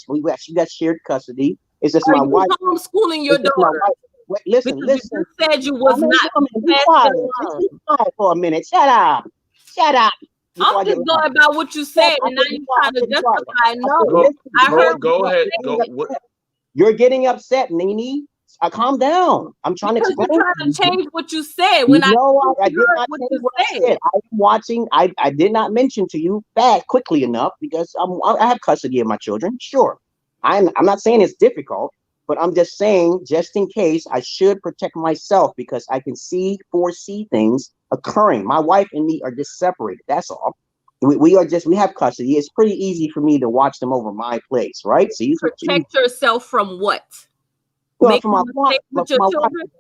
we actually got shared custody. It's just Are my you wife. homeschooling your It's just my daughter? wife. Wait, listen, Because you listen. just said you was not. Woman, be Passed quiet. it Just along. be quiet for a minute. Shut up. Shut up. I'm Before I get just loud. going about what you Yes, said, I and now said be you quiet. I trying to said be quiet. justify. I said, No, listen, I heard what Go you ahead. said Go. What? you're getting upset, Nene. Calm down. I'm trying to because explain you're to trying to you. change what you said when I No, I did heard not what change you what I said. said. I'm watching. I did not mention to you quickly enough because I have custody of my children. Sure, I'm not saying it's difficult, but I'm just saying just in case I should protect myself because I can foresee things occurring. My wife and me are just separated. That's all. We have custody. It's pretty easy for me to watch them over my place, right? So Protect yourself from what? well, Making for my wife, mistakes with your my wife. children?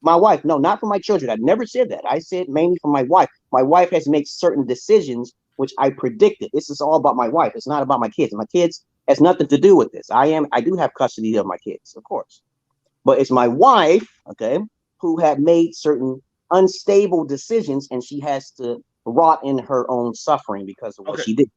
My wife, no, not for my children. I never said that. I said mainly for my wife. My wife has to make certain decisions, which I predicted. This is all about my wife. It's not about my kids. My kids has nothing to do with this. I do have custody of my kids, of course. But it's my wife, okay, who had made certain unstable decisions and she has to rot in her own suffering because of what Okay. she did.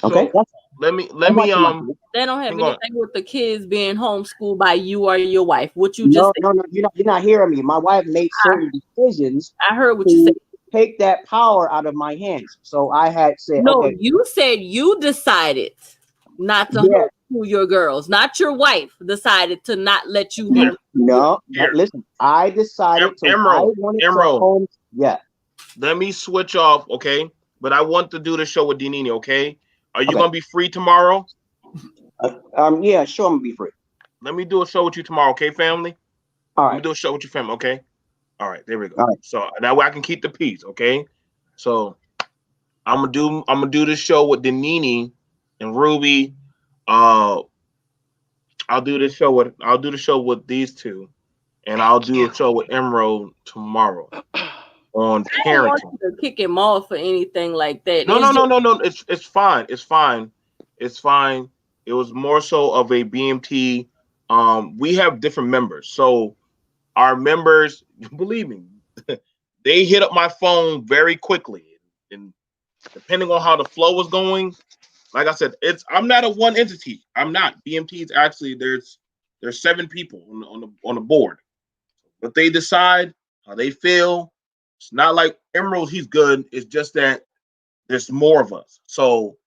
Okay? So let me I'm watching my kids. They don't have hang on. anything with the kids being homeschooled by you or your wife. What you just No, no, no, you're not hearing me. My wife made certain decisions I heard what you said. to take that power out of my hands. So I had said, No, okay, you said you decided not to yeah, homeschool your girls, not your wife decided to not let you Here, home. no, here. listen, I decided to, I Emerald. wanted to Emerald. home, yeah, Let me switch off, okay? But I want to do the show with Dinini, okay? Are you okay. gonna be free tomorrow? Yeah, sure, I'm gonna be free. Let me do a show with you tomorrow, okay, family? All Let me right, do a show with your family, okay? All right, there we go. all right. So that way I can keep the peace, okay? So I'm gonna do this show with Dinini and Ruby. Uh, I'll do the show with these two, and I'll do a show with Emerald tomorrow on I don't want parenting. you to kick him off or anything like that. No, It's no, just no, no, no. It's fine. It's fine. It's fine. It was more so of a BMT. We have different members, so our members, believe me, they hit up my phone very quickly, and depending on how the flow was going, like I said, I'm not a one entity. I'm not. BMT is actually there's 7 people on the board, but they decide how they feel. It's not like Emerald. He's good. It's just that there's more of us. So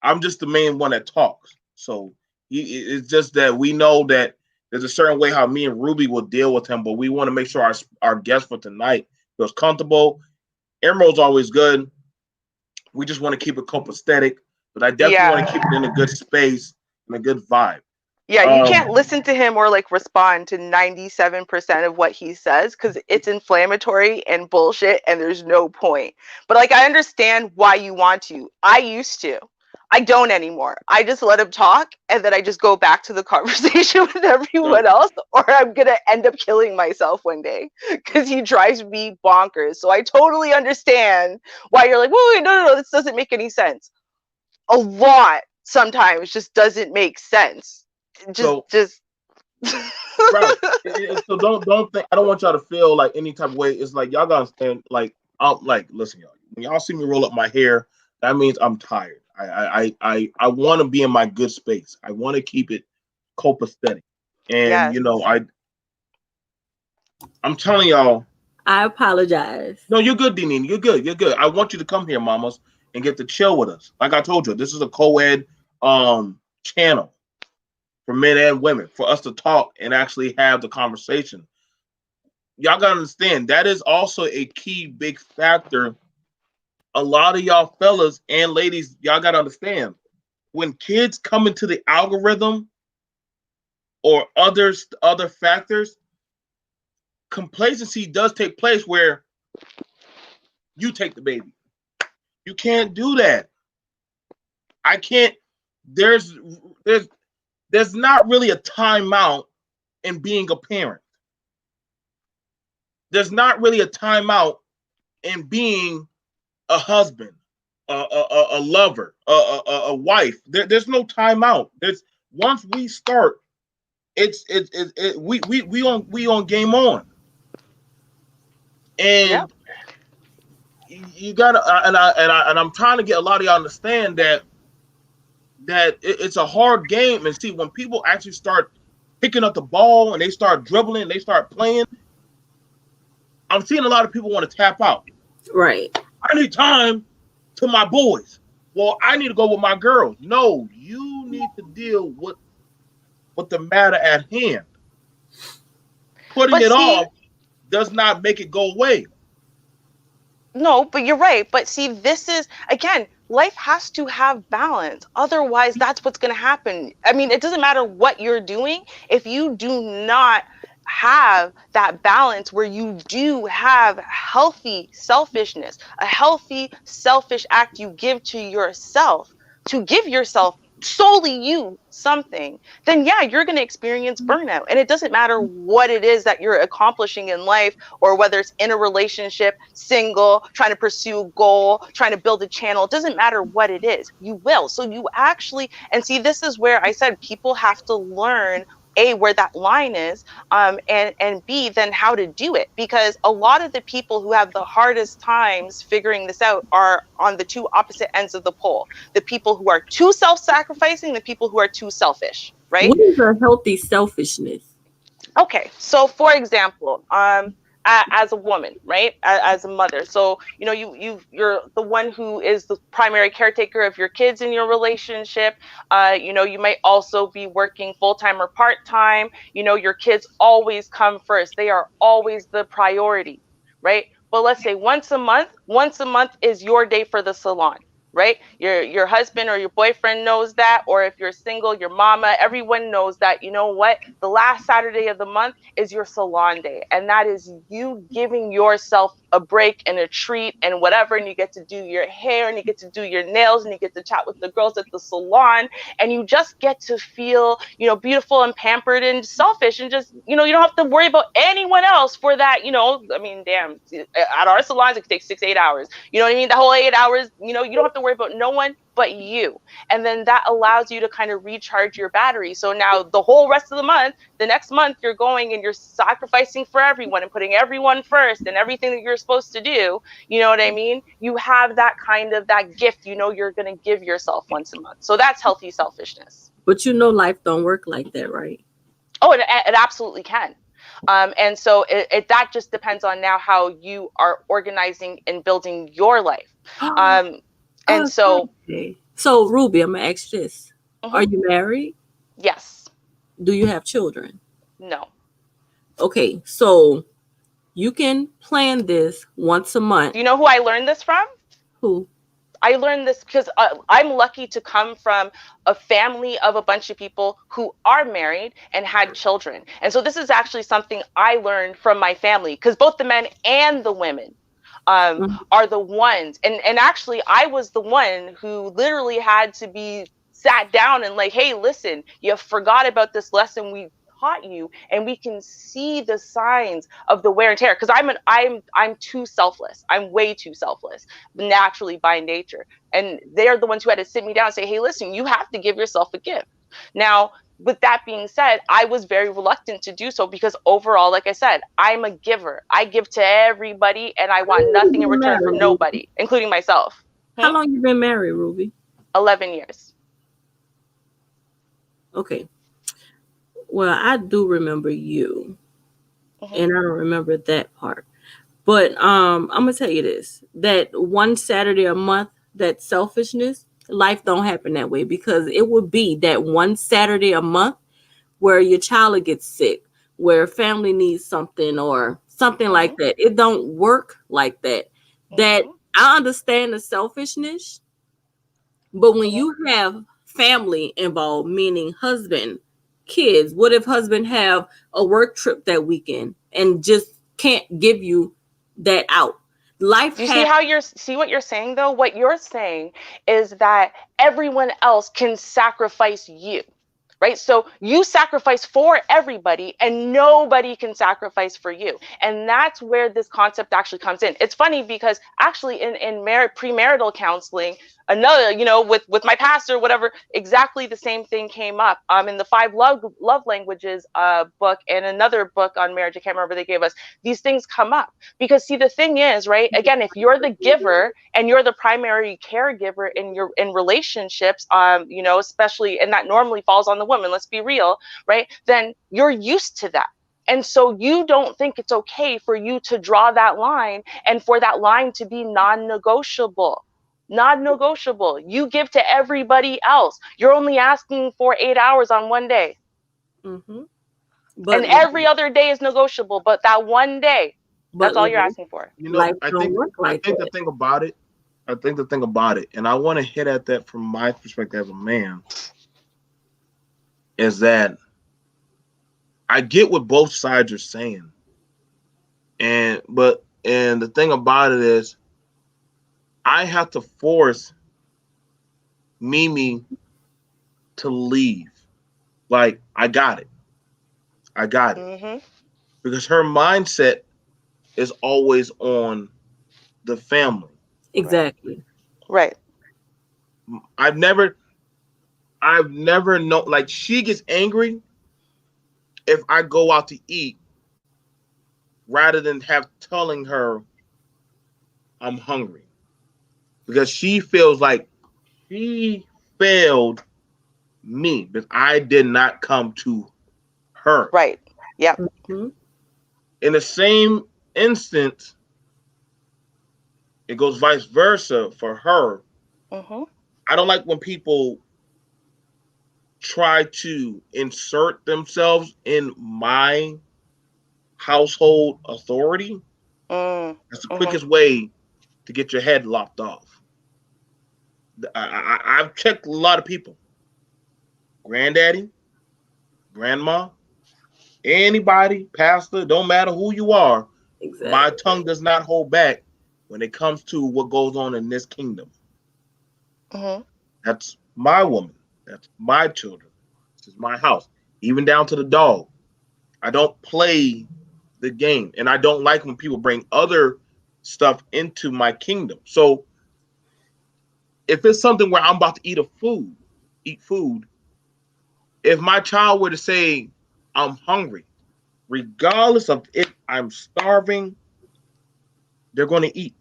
I'm just the main one that talks. So it's just that we know that there's a certain way how me and Ruby will deal with him, but we want to make sure our guest for tonight feels comfortable. Emerald's always good. We just want to keep it copacetic, but I definitely want to Yeah. keep it in a good space and a good vibe. Yeah, you Um, can't listen to him or like respond to 97% of what he says because it's inflammatory and bullshit and there's no point. But like, I understand why you want to. I used to. I don't anymore. I just let him talk and then I just go back to the conversation with everyone so else, or I'm going to end up killing myself one day because he drives me bonkers. So I totally understand why you're like, wait, no, this doesn't make any sense. A lot sometimes just doesn't make sense. just so just right. So don't think I don't want y'all to feel like any type of way. It's like y'all gotta stand like listen, y'all. When y'all see me roll up my hair, that means I'm tired. I want to be in my good space. I want to keep it copacetic. And Yes. I'm telling y'all, I apologize. no, you're good, Deneen. You're good. You're good. I want you to come here, mamas, and get to chill with us. Like I told you, this is a co-ed channel for men and women for us to talk and actually have the conversation. Y'all gotta understand that is also a key big factor. A lot of y'all fellas and ladies, y'all gotta understand when kids come into the algorithm or other factors, complacency does take place where you take the baby. You can't do that. I can't. There's there's there's not really a timeout in being a parent. There's not really a timeout in being a husband, a lover, a wife. There's no timeout. There's once we start, we on game on, Yep. and you gotta and I'm trying to get a lot of y'all understand that it's a hard game. And see, when people actually start picking up the ball and they start dribbling, they start playing, I'm seeing a lot of people want to tap out. Right. I need time to my boys. Well, I need to go with my girls. No, you need to deal with the matter at hand. Putting But it see, off does not make it go away. no, but you're right. But see, this is, again, life has to have balance. Otherwise, that's what's going to happen. I mean, it doesn't matter what you're doing. If you do not have that balance where you do have healthy selfishness, a healthy selfish act you give to yourself, to give yourself solely you something, then yeah, you're going to experience burnout. And it doesn't matter what it is that you're accomplishing in life, or whether it's in a relationship, single, trying to pursue a goal, trying to build a channel. It doesn't matter what it is, you will. So you actually, and see, this is where I said people have to learn, A, where that line is, and B, then how to do it. Because a lot of the people who have the hardest times figuring this out are on the two opposite ends of the pole. The people who are too self-sacrificing, the people who are too selfish, right? What is a healthy selfishness? Okay, so for example, as a woman, right, as a mother, so you're the one who is the primary caretaker of your kids in your relationship. You might also be working full time or part time. Your kids always come first; they are always the priority, right? But let's say once a month is your day for the salon, right? Your husband or your boyfriend knows that, or if you're single, your mama, everyone knows that. You know what? The last Saturday of the month is your salon day, and that is you giving yourself a break and a treat and whatever, and you get to do your hair and you get to do your nails and you get to chat with the girls at the salon, and you just get to feel, beautiful and pampered and selfish, and just, you don't have to worry about anyone else for that. I mean, damn, at our salons it could take 6 8 hours. You know what I mean? The whole 8 hours, you don't have to worry about no one but you. And then that allows you to kind of recharge your battery. So now the whole rest of the month, the next month, you're going and you're sacrificing for everyone and putting everyone first and everything that you're supposed to do. You know what I mean? You have that kind of that gift, you're going to give yourself once a month. So that's healthy selfishness. But life don't work like that, right? Oh, it absolutely can. And so that just depends on now how you are organizing and building your life. And so, Okay. So, Ruby, I'm gonna ask this: Are mhm, you married? yes, Do you have children? no. Okay, so you can plan this once a month. Do you know who I learned this from? Who? I learned this because I'm lucky to come from a family of a bunch of people who are married and had children. And so this is actually something I learned from my family, because both the men and the women Mhm. are the ones. And actually, I was the one who literally had to be sat down and like, hey, listen, you forgot about this lesson we taught you, and we can see the signs of the wear and tear, because I'm too selfless. I'm way too selfless naturally by nature. And they're the ones who had to sit me down and say, hey, listen, you have to give yourself a gift. Now, with that being said, I was very reluctant to do so because overall, like I said, I'm a giver. I give to everybody and I want nothing in return from nobody, including myself. How long you been married, Ruby? 11 years. Okay. Well, I do remember you, and I don't remember that part. But I'm gonna tell you this: that one Saturday a month, that selfishness, life don't happen that way, because it would be that one Saturday a month where your child gets sick, where family needs something or something like that. It don't work like that. That I understand the selfishness, but when you have family involved, meaning husband, kids, what if husband have a work trip that weekend and just can't give you that out? Life. Do you see how see what you're saying though? What you're saying is that everyone else can sacrifice you. Right? So you sacrifice for everybody and nobody can sacrifice for you. And that's where this concept actually comes in. It's funny because actually in premarital counseling, another, with my pastor, whatever, exactly the same thing came up in the 5 love languages book and another book on marriage. I can't remember, they gave us these things come up because see, the thing is, right, again, if you're the giver and you're the primary caregiver in relationships, especially, and that normally falls on the woman, let's be real, right, then you're used to that. And so you don't think it's okay for you to draw that line and for that line to be non-negotiable. Non-negotiable. You give to everybody else. You're only asking for 8 hours on one day. And every other day is negotiable, but that one day, that's all you're asking for. I think the thing about it, and I want to hit at that from my perspective as a man, is that I get what both sides are saying. And the thing about it is I have to force Mimi to leave. Like, I got it. Because her mindset is always on the family. Exactly. Right. I've never known, like, she gets angry if I go out to eat rather than telling her I'm hungry, because she feels like she failed me because I did not come to her. Right. Yep. In the same instance, it goes vice versa for her. I don't like when people try to insert themselves in my household authority. That's the quickest way to get your head lopped off. I've checked a lot of people. Granddaddy, grandma, anybody, pastor, don't matter who you are. Exactly. My tongue does not hold back when it comes to what goes on in this kingdom. That's my woman. That's my children. This is my house. Even down to the dog. I don't play the game. And I don't like when people bring other stuff into my kingdom. So if it's something where I'm about to eat food, if my child were to say, I'm hungry, regardless of if I'm starving, they're going to eat.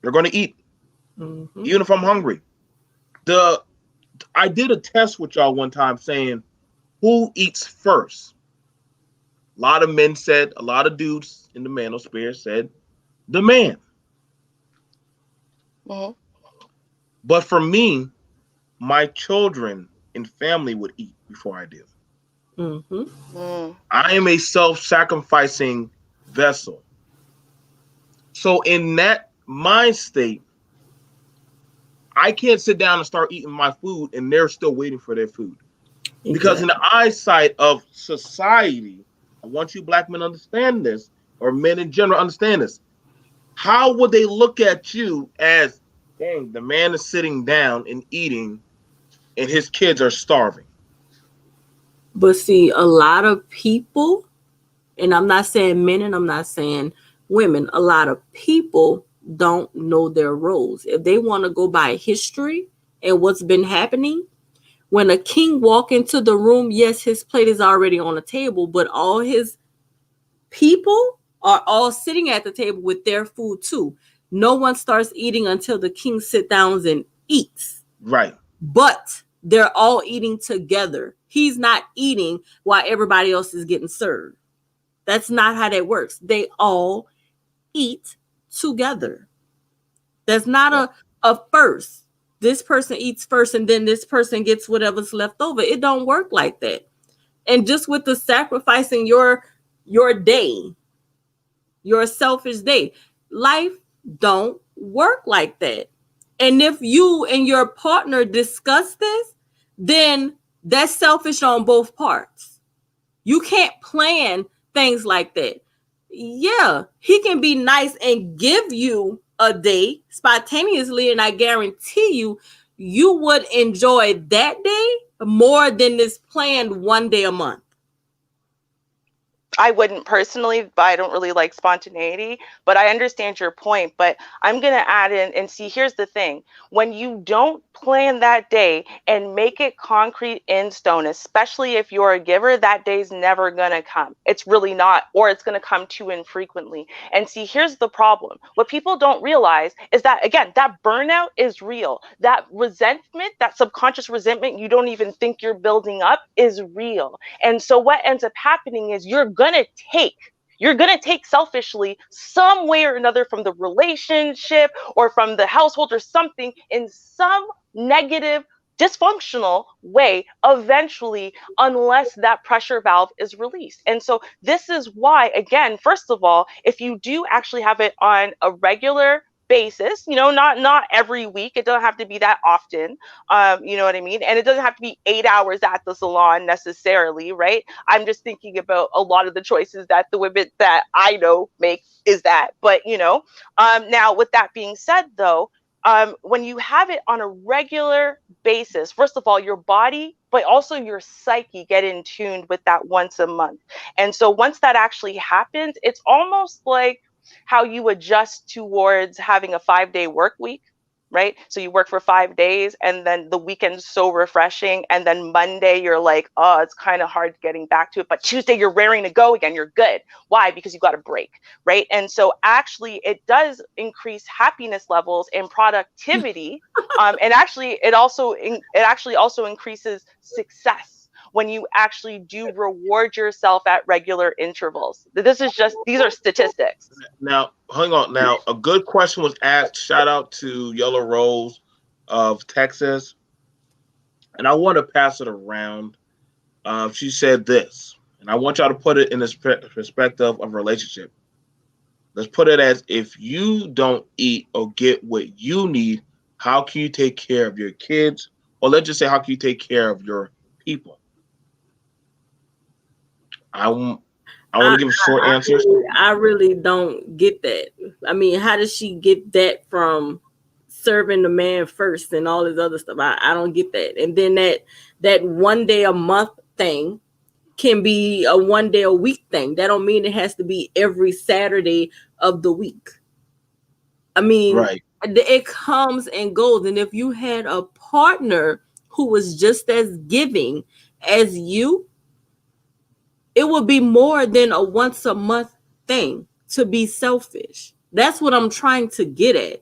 They're going to eat. Even if I'm hungry. I did a test with y'all one time saying, who eats first? A lot of dudes in the manosphere said, the man. But for me, my children and family would eat before I do. I am a self-sacrificing vessel. So in that mind state, I can't sit down and start eating my food and they're still waiting for their food. Exactly. Because in the eyesight of society, I want you black men to understand this, or men in general understand this. How would they look at you as, dang, the man is sitting down and eating and his kids are starving? But see, a lot of people, and I'm not saying men and I'm not saying women, a lot of people don't know their roles. If they want to go by history and what's been happening, When a king walk into the room, yes, his plate is already on the table, but all his people are all sitting at the table with their food too. No one starts eating until the king sit down and eats. Right. But they're all eating together. He's not eating while everybody else is getting served. That's not how that works. They all eat together. There's not a first. This person eats first and then this person gets whatever's left over. It don't work like that. And just with the sacrificing your day, your selfish day, life don't work like that. And if you and your partner discuss this, then that's selfish on both parts. You can't plan things like that. Yeah, he can be nice and give you a day spontaneously, and I guarantee you, you would enjoy that day more than this planned one day a month. I wouldn't personally, but I don't really like spontaneity, but I understand your point. But I'm going to add in and see, here's the thing. When you don't plan that day and make it concrete in stone, especially if you're a giver, that day's never going to come. It's really not, or it's going to come too infrequently. And see, here's the problem. What people don't realize is that, again, that burnout is real. That resentment, that subconscious resentment you don't even think you're building up is real. And so what ends up happening is you're going to take selfishly some way or another from the relationship or from the household or something in some negative, dysfunctional way eventually, unless that pressure valve is released. And so this is why, again, first of all, if you do actually have it on a regular basis, not every week, it doesn't have to be that often, you know what I mean? And it doesn't have to be 8 hours at the salon necessarily, right? I'm just thinking about a lot of the choices that the women that I know make is that, but now with that being said though, when you have it on a regular basis, first of all, your body, but also your psyche get in tune with that once a month. And so once that actually happens, it's almost like how you adjust towards having a 5-day work week, right? So you work for 5 days and then the weekend's so refreshing. And then Monday, you're like, oh, it's kind of hard getting back to it. But Tuesday, you're raring to go again. You're good. Why? Because you got a break, right? And so actually it does increase happiness levels and productivity. And actually, it actually also increases success when you actually do reward yourself at regular intervals. These are statistics. Now, hang on. Now, a good question was asked. Shout out to Yellow Rose of Texas. And I want to pass it around. She said this, and I want y'all to put it in this perspective of relationship. Let's put it as, if you don't eat or get what you need, how can you take care of your kids? Or let's just say, how can you take care of your people? I want to give short answers. I really don't get that. I mean, how does she get that from serving the man first and all this other stuff? I don't get that. And then that 1 day a month thing can be a 1 day a week thing. That don't mean it has to be every Saturday of the week. I mean, right. It comes and goes. And if you had a partner who was just as giving as you, it would be more than a once a month thing to be selfish. That's what I'm trying to get at.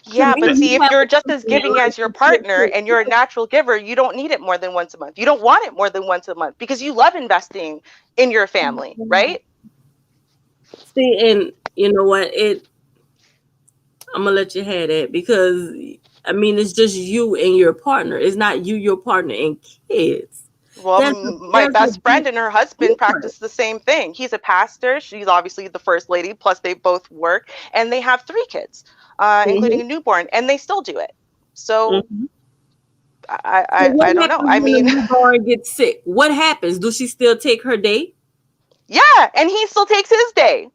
Yeah, but see, if you're just as giving as your partner and you're a natural giver, you don't need it more than once a month. You don't want it more than once a month because you love investing in your family, right? See, and you know what? I'm gonna let you have that, because I mean, it's just you and your partner. It's not you, your partner, and kids. Well, my best friend and her husband practice the same thing. He's a pastor. She's obviously the first lady. Plus, they both work, and they have 3 kids, including a newborn, and they still do it. So, I don't know. I mean, when the newborn gets sick, what happens? Do she still take her day? Yeah, and he still takes his day.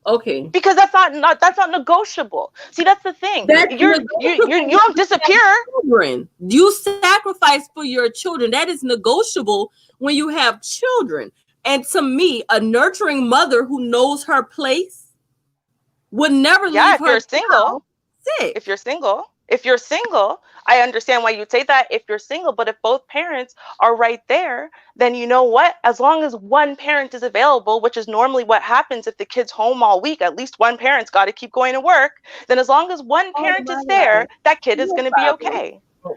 Okay. Because that's not negotiable. See, that's the thing. You don't disappear. Children. You sacrifice for your children. That is negotiable when you have children. And to me, a nurturing mother who knows her place would never leave her if you're single. Sick. If you're single. If you're single, I understand why you'd say that if you're single, but if both parents are right there, then you know what? As long as one parent is available, which is normally what happens if the kid's home all week, at least one parent's got to keep going to work, then as long as one Oh parent my is there, God. that kid is No going to be problem. okay. No.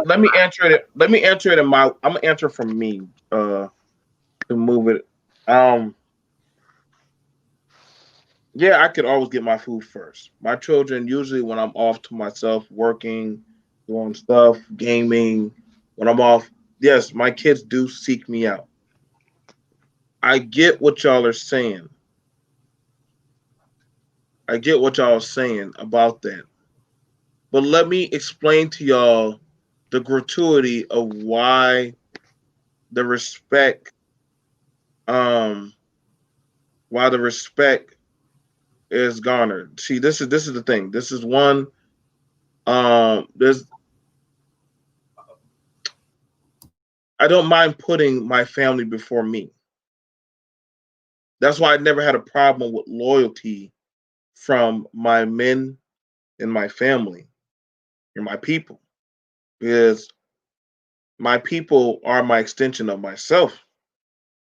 Let me answer it. Let me answer it in my. I'm gonna answer from me. To move it. Um, yeah, I could always get my food first. My children usually when I'm off to myself, working, doing stuff, gaming. When I'm off, yes, my kids do seek me out. I get what y'all are saying. I get what y'all are saying about that. But let me explain to y'all the gratuity of the respect um why the respect is garnered. See, this is the thing. This is one there's I don't mind putting my family before me. That's why I never had a problem with loyalty from my men and my family and my people. Because my people are my extension of myself.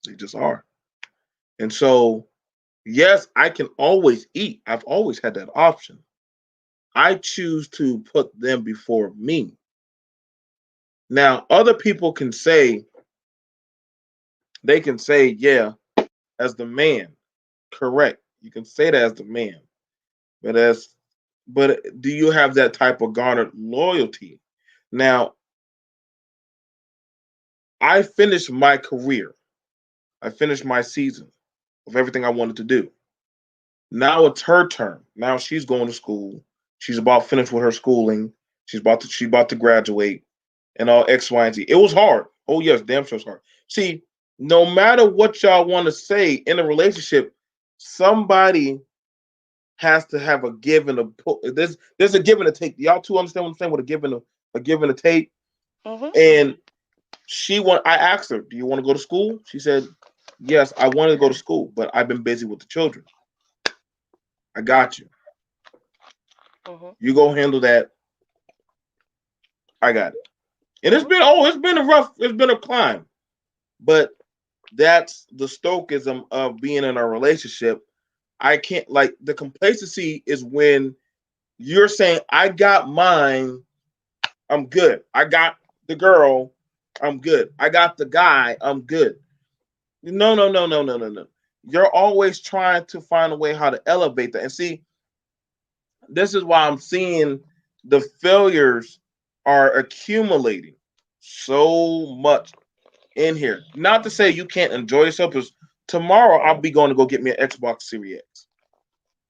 They just are. And so, yes, I can always eat. I've always had that option. I choose to put them before me. Now, other people can say, yeah, as the man, correct. You can say that as the man. But do you have that type of garnered loyalty? Now, I finished my career. I finished my season of everything I wanted to do. Now it's her turn. Now she's going to school. She's about finished with her schooling. She's about to graduate and all X, Y, and Z. It was hard. Oh yes, damn sure it's hard. See, no matter what y'all want to say in a relationship, somebody has to have a give and a pull. There's a give and a take. Y'all two understand what I'm saying? With a give and a take. Hmm. And I asked her, "Do you want to go to school?" She said, "Yes, I wanted to go to school, but I've been busy with the children. I got you. Hmm. You go handle that. I got it." And Hmm. it's been a climb, but that's the stoicism of being in a relationship. I can't like the complacency is when you're saying, "I got mine, I'm good. I got the girl, I'm good. I got the guy, I'm good." No, no, no, no, no, no, no. You're always trying to find a way how to elevate that. And see, this is why I'm seeing the failures are accumulating so much in here. Not to say you can't enjoy yourself, because tomorrow I'll be going to go get me an Xbox Series X.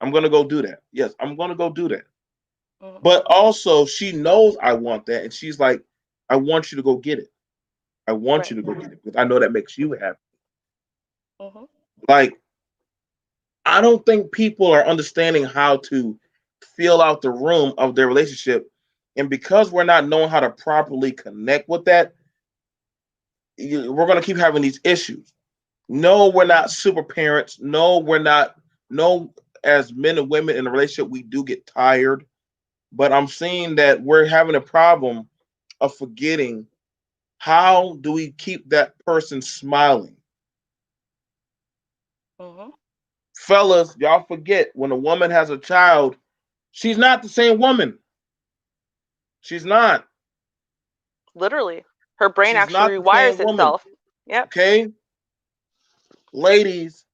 I'm going to go do that. Yes, I'm going to go do that. Hmm. But also, she knows I want that. And she's like, I want you to go get it. I want you Right. to go get it because I know that makes you happy. Hmm. Like, I don't think people are understanding how to feel out the room of their relationship. And because we're not knowing how to properly connect with that, we're going to keep having these issues. No, we're not super parents. No, we're not. No, as men and women in a relationship, we do get tired. But I'm seeing that we're having a problem of forgetting how do we keep that person smiling. Hmm. Fellas, y'all forget when a woman has a child, she's not the same woman. She's not. Literally, her brain She's not actually the same rewires woman. itself. Yep. Okay? Ladies,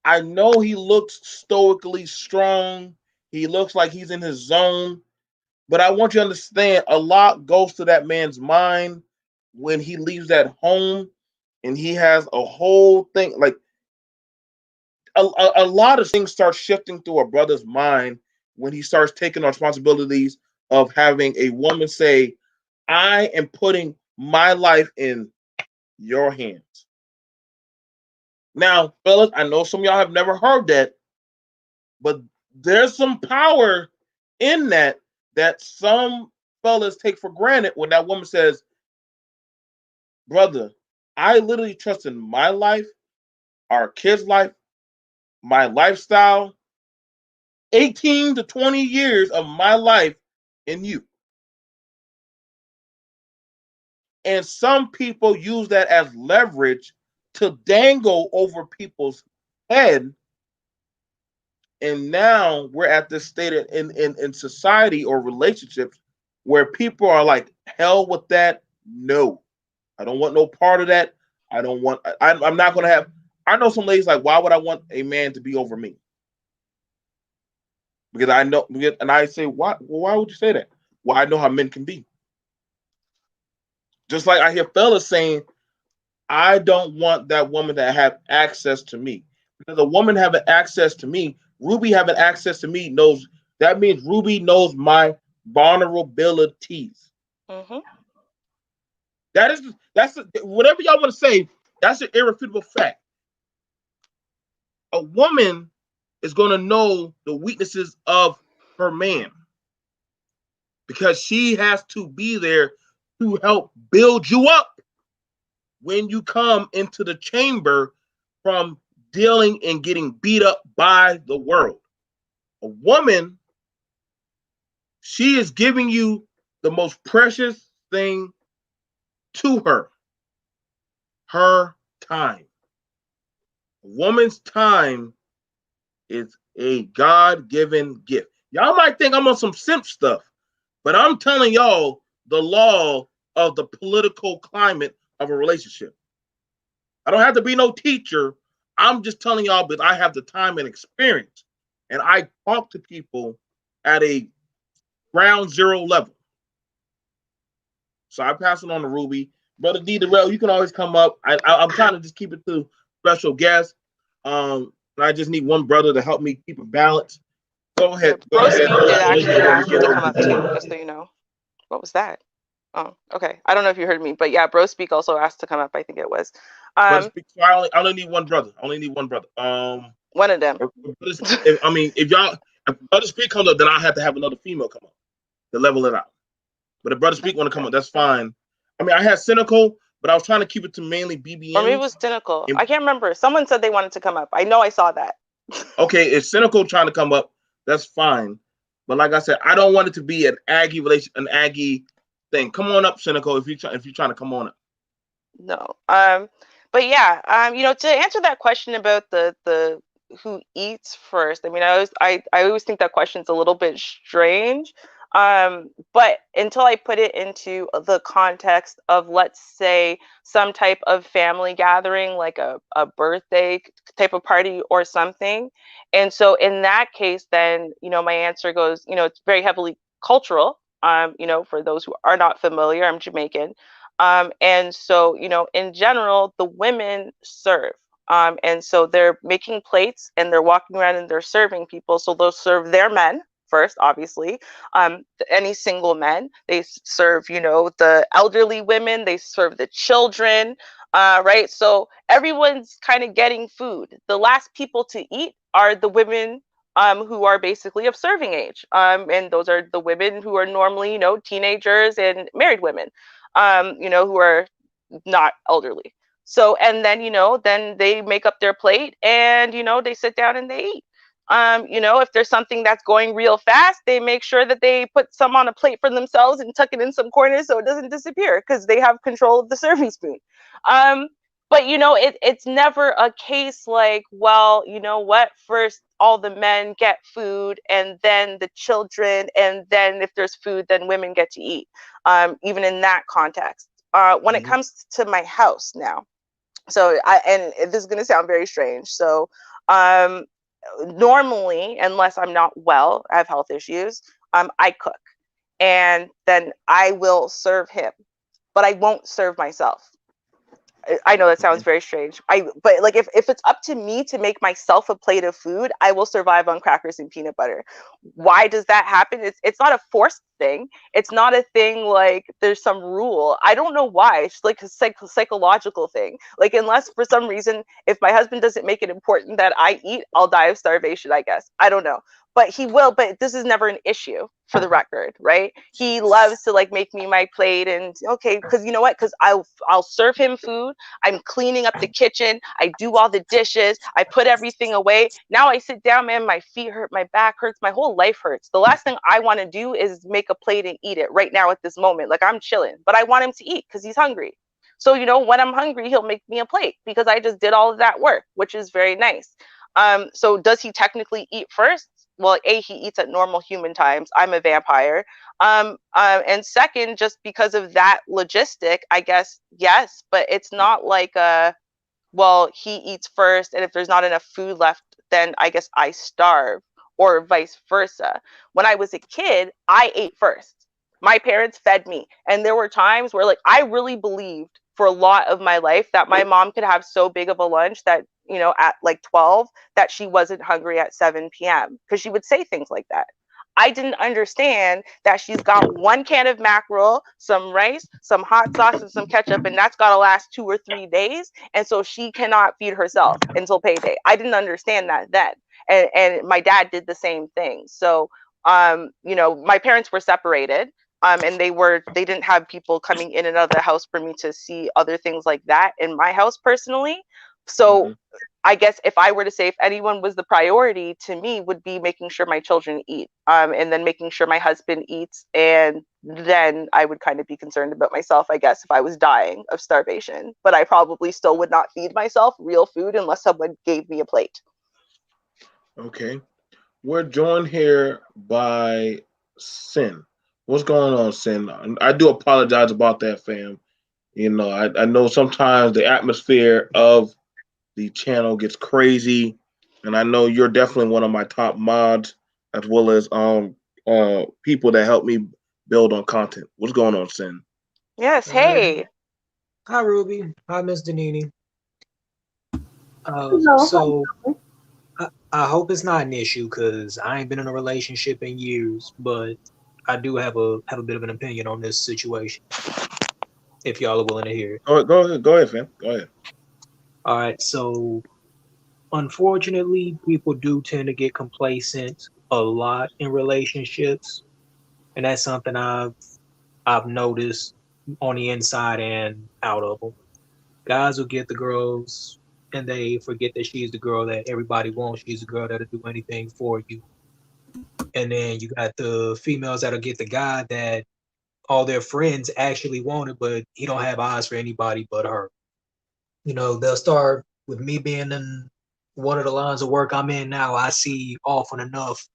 I know he looks stoically strong. He looks like he's in his zone. But I want you to understand a lot goes to that man's mind when he leaves that home and he has a whole thing. Like a lot of things start shifting through a brother's mind when he starts taking on responsibilities of having a woman say, I am putting my life in your hands. Now, fellas, I know some of y'all have never heard that, but there's some power in that some fellas take for granted when that woman says, brother, I literally trust in my life, our kids' life, my lifestyle, 18 to 20 years of my life. in you. And some people use that as leverage to dangle over people's head. And now we're at this state in society or relationships where people are like, hell with that. No, I don't want no part of that. I don't want, I'm not going to have, I know some ladies like, why would I want a man to be over me? Because I know, and I say, why? Well, why would you say that? Well, I know how men can be. Just like I hear fellas saying, I don't want that woman to have access to me. Because a woman having access to me, Ruby having access to me knows, that means Ruby knows my vulnerabilities. Mm-hmm. That's whatever y'all want to say, that's an irrefutable fact. A woman is going to know the weaknesses of her man because she has to be there to help build you up when you come into the chamber from dealing and getting beat up by the world. A woman, she is giving you the most precious thing to her time. A woman's time is a God-given gift. Y'all might think I'm on some simp stuff, but I'm telling y'all the law of the political climate of a relationship. I don't have to be no teacher. I'm just telling y'all because I have the time and experience. And I talk to people at a ground zero level. So I pass it on to Ruby. Brother D. Darrell, you can always come up. I'm trying to just keep it to special guests. And I just need one brother to help me keep a balance. Go Yeah, ahead. Go Bro ahead. Speak did actually ask to come up too, Over. just so you know. What was that? Oh, okay. I don't know if you heard me, but yeah, Bro Speak also asked to come up. I think it was. Brother Speak. So I only need one brother. I only need one brother. One of them. If Brother Speak comes up, then I have to have another female come up to level it out. But if Brother Speak want to come up, that's fine. I mean, I had Cynical, but I was trying to keep it to mainly BBN. Or maybe it was Cynical. I can't remember. Someone said they wanted to come up. I know I saw that. Okay, if Cynical trying to come up, that's fine. But like I said, I don't want it to be an Aggie thing. Come on up, Cynical, if you're trying to come on up. No. But yeah, to answer that question about the who eats first, I mean, I always think that question's a little bit strange. But until I put it into the context of, let's say, some type of family gathering, like a birthday type of party or something. And so in that case, then, my answer goes, it's very heavily cultural. For those who are not familiar, I'm Jamaican. And so, in general, the women serve. And so they're making plates and they're walking around and they're serving people. So they'll serve their men first, obviously. Any single men. They serve, the elderly women, they serve the children, right? So everyone's kind of getting food. The last people to eat are the women who are basically of serving age. And those are the women who are normally, teenagers and married women. Who are not elderly. So, and then, then they make up their plate and, they sit down and they eat. If there's something that's going real fast, they make sure that they put some on a plate for themselves and tuck it in some corners so it doesn't disappear because they have control of the serving spoon. But it's never a case like, well, you know what, first all the men get food and then the children, and then if there's food, then women get to eat. Even in that context. When it comes to my house now, so and this is going to sound very strange. So normally, unless I'm not well, I have health issues, I cook. And then I will serve him, but I won't serve myself. I know that sounds very strange. But like if it's up to me to make myself a plate of food, I will survive on crackers and peanut butter. Why does that happen? It's not a forced thing. It's not a thing like there's some rule. I don't know why. It's like a psychological thing. Like unless for some reason, if my husband doesn't make it important that I eat, I'll die of starvation, I guess. I don't know. but he will, but this is never an issue, for the record, right? He loves to like make me my plate, and okay, because you know what, because I'll serve him food, I'm cleaning up the kitchen, I do all the dishes, I put everything away. Now I sit down, man, my feet hurt, my back hurts, my whole life hurts. The last thing I want to do is make a plate and eat it right now at this moment. Like, I'm chilling, but I want him to eat because he's hungry. So, you know, when I'm hungry, he'll make me a plate because I just did all of that work, which is very nice. So does he technically eat first? Well, A, he eats at normal human times. I'm a vampire. And second, just because of that logistic, I guess, yes, but it's not like well, he eats first, and if there's not enough food left, then I guess I starve, or vice versa. When I was a kid, I ate first. My parents fed me. And there were times where, like, I really believed for a lot of my life that my mom could have so big of a lunch that, you know, at like 12, that she wasn't hungry at 7 p.m. because she would say things like that. I didn't understand that she's got one can of mackerel, some rice, some hot sauce, and some ketchup, and that's got to last 2 or 3 days. And so she cannot feed herself until payday. I didn't understand that then. And my dad did the same thing. So, you know, my parents were separated. And they didn't have people coming in and out of the house for me to see other things like that in my house personally. So I guess if I were to say if anyone was the priority to me, would be making sure my children eat, and then making sure my husband eats, and then I would kind of be concerned about myself, I guess, if I was dying of starvation. But I probably still would not feed myself real food unless someone gave me a plate. Okay. We're joined here by Sin. What's going on, Sin? I do apologize about that, fam. You know, I know sometimes the atmosphere of the channel gets crazy, and I know you're definitely one of my top mods, as well as people that help me build on content. What's going on, Sin? Yes, hey. Hi, Ruby. Hi, Miss Danini. No, So I hope it's not an issue because I ain't been in a relationship in years, but I do have a bit of an opinion on this situation. If y'all are willing to hear it. Go ahead, fam. Go ahead. All right. So unfortunately, people do tend to get complacent a lot in relationships, and that's something I've noticed on the inside and out of them. Guys will get the girls and they forget that she's the girl that everybody wants. She's the girl that'll do anything for you. And then you got the females that'll get the guy that all their friends actually wanted, but he don't have eyes for anybody but her. You know, they'll start with me being in one of the lines of work I'm in now. I see often enough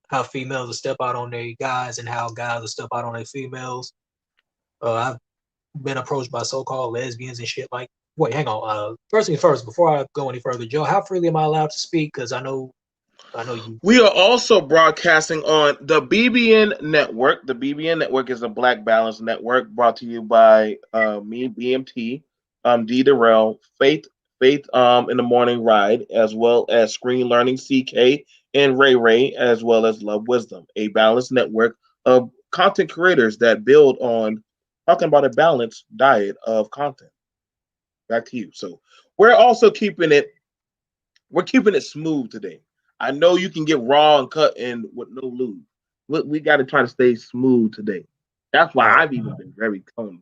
how females will step out on their guys and how guys will step out on their females. I've been approached by so-called lesbians and shit like. Wait, hang on. First things first, before I go any further, Joe, how freely am I allowed to speak? Because I know you. We are also broadcasting on the BBN Network. The BBN Network is a Black Balance Network brought to you by me, BMT, D Darrell, Faith in the Morning Ride, as well as Screen Learning CK and Ray Ray, as well as Love Wisdom, a balanced network of content creators that build on talking about a balanced diet of content. Back to you. So we're also keeping it smooth today. I know you can get raw and cut in with no lube. We got to try to stay smooth today. That's why I've even been very calm.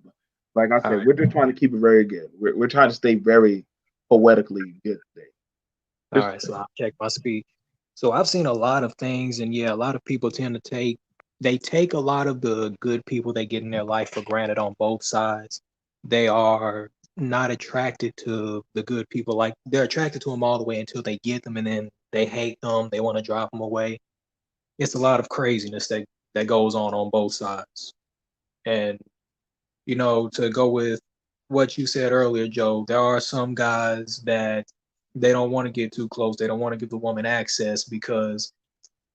Like I said, we're just trying to keep it very good. We're trying to stay very poetically good today. All right, so I'll check my speech. So I've seen a lot of things, and yeah, a lot of people tend to take a lot of the good people they get in their life for granted on both sides. They are not attracted to the good people. Like, they're attracted to them all the way until they get them, and then they hate them. They want to drop them away. It's a lot of craziness that goes on both sides. And, you know, to go with what you said earlier, Joe, there are some guys that they don't want to get too close. They don't want to give the woman access because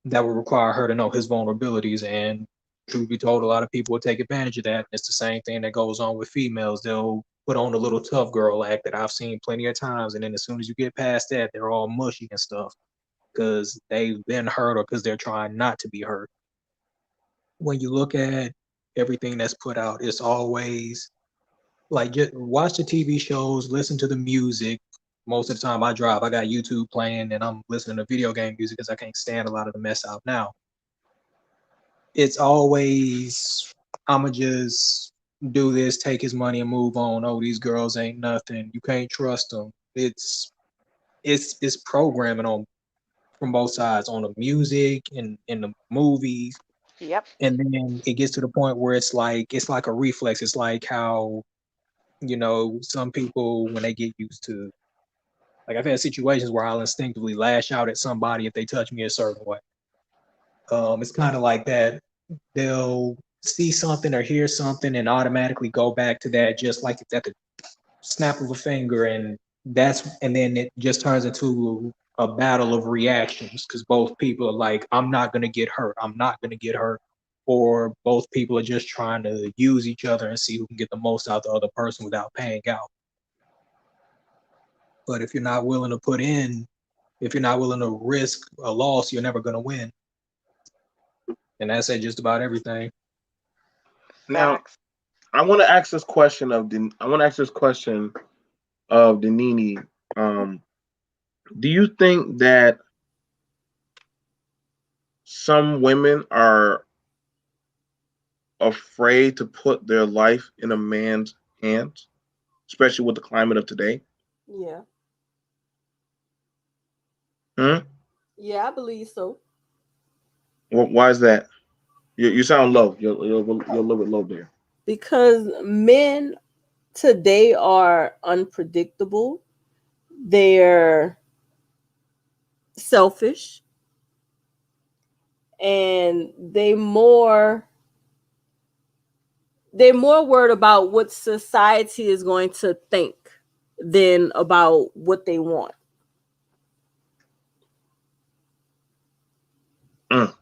that would require her to know his vulnerabilities. And truth be told, a lot of people will take advantage of that. It's the same thing that goes on with females. They'll put on the little tough girl act that I've seen plenty of times. And then as soon as you get past that, they're all mushy and stuff because they've been hurt or because they're trying not to be hurt. When you look at everything that's put out, it's always like, just watch the TV shows, listen to the music, Most of the time I drive, I got YouTube playing and I'm listening to video game music because I can't stand a lot of the mess out now. It's always, I'ma just do this, take his money and move on. Oh, these girls ain't nothing. You can't trust them. It's programming on from both sides, on the music and in the movies. Yep. And then it gets to the point where it's like a reflex. It's like how, some people when they get used to, like, I've had situations where I'll instinctively lash out at somebody if they touch me a certain way. It's kind of like that. They'll see something or hear something and automatically go back to that, just like it's at the snap of a finger, and then it just turns into a battle of reactions because both people are like, I'm not gonna get hurt, or both people are just trying to use each other and see who can get the most out of the other person without paying out. But if you're not willing to risk a loss, you're never gonna win. And that's at just about everything. Now, Facts. I want to ask this question of Denini. Do you think that some women are afraid to put their life in a man's hands, especially with the climate of today? Yeah. Hmm? Yeah, I believe so. Why is that? You sound low. You're a little bit low there. Because men today are unpredictable. They're selfish, and they're more worried about what society is going to think than about what they want. Mm.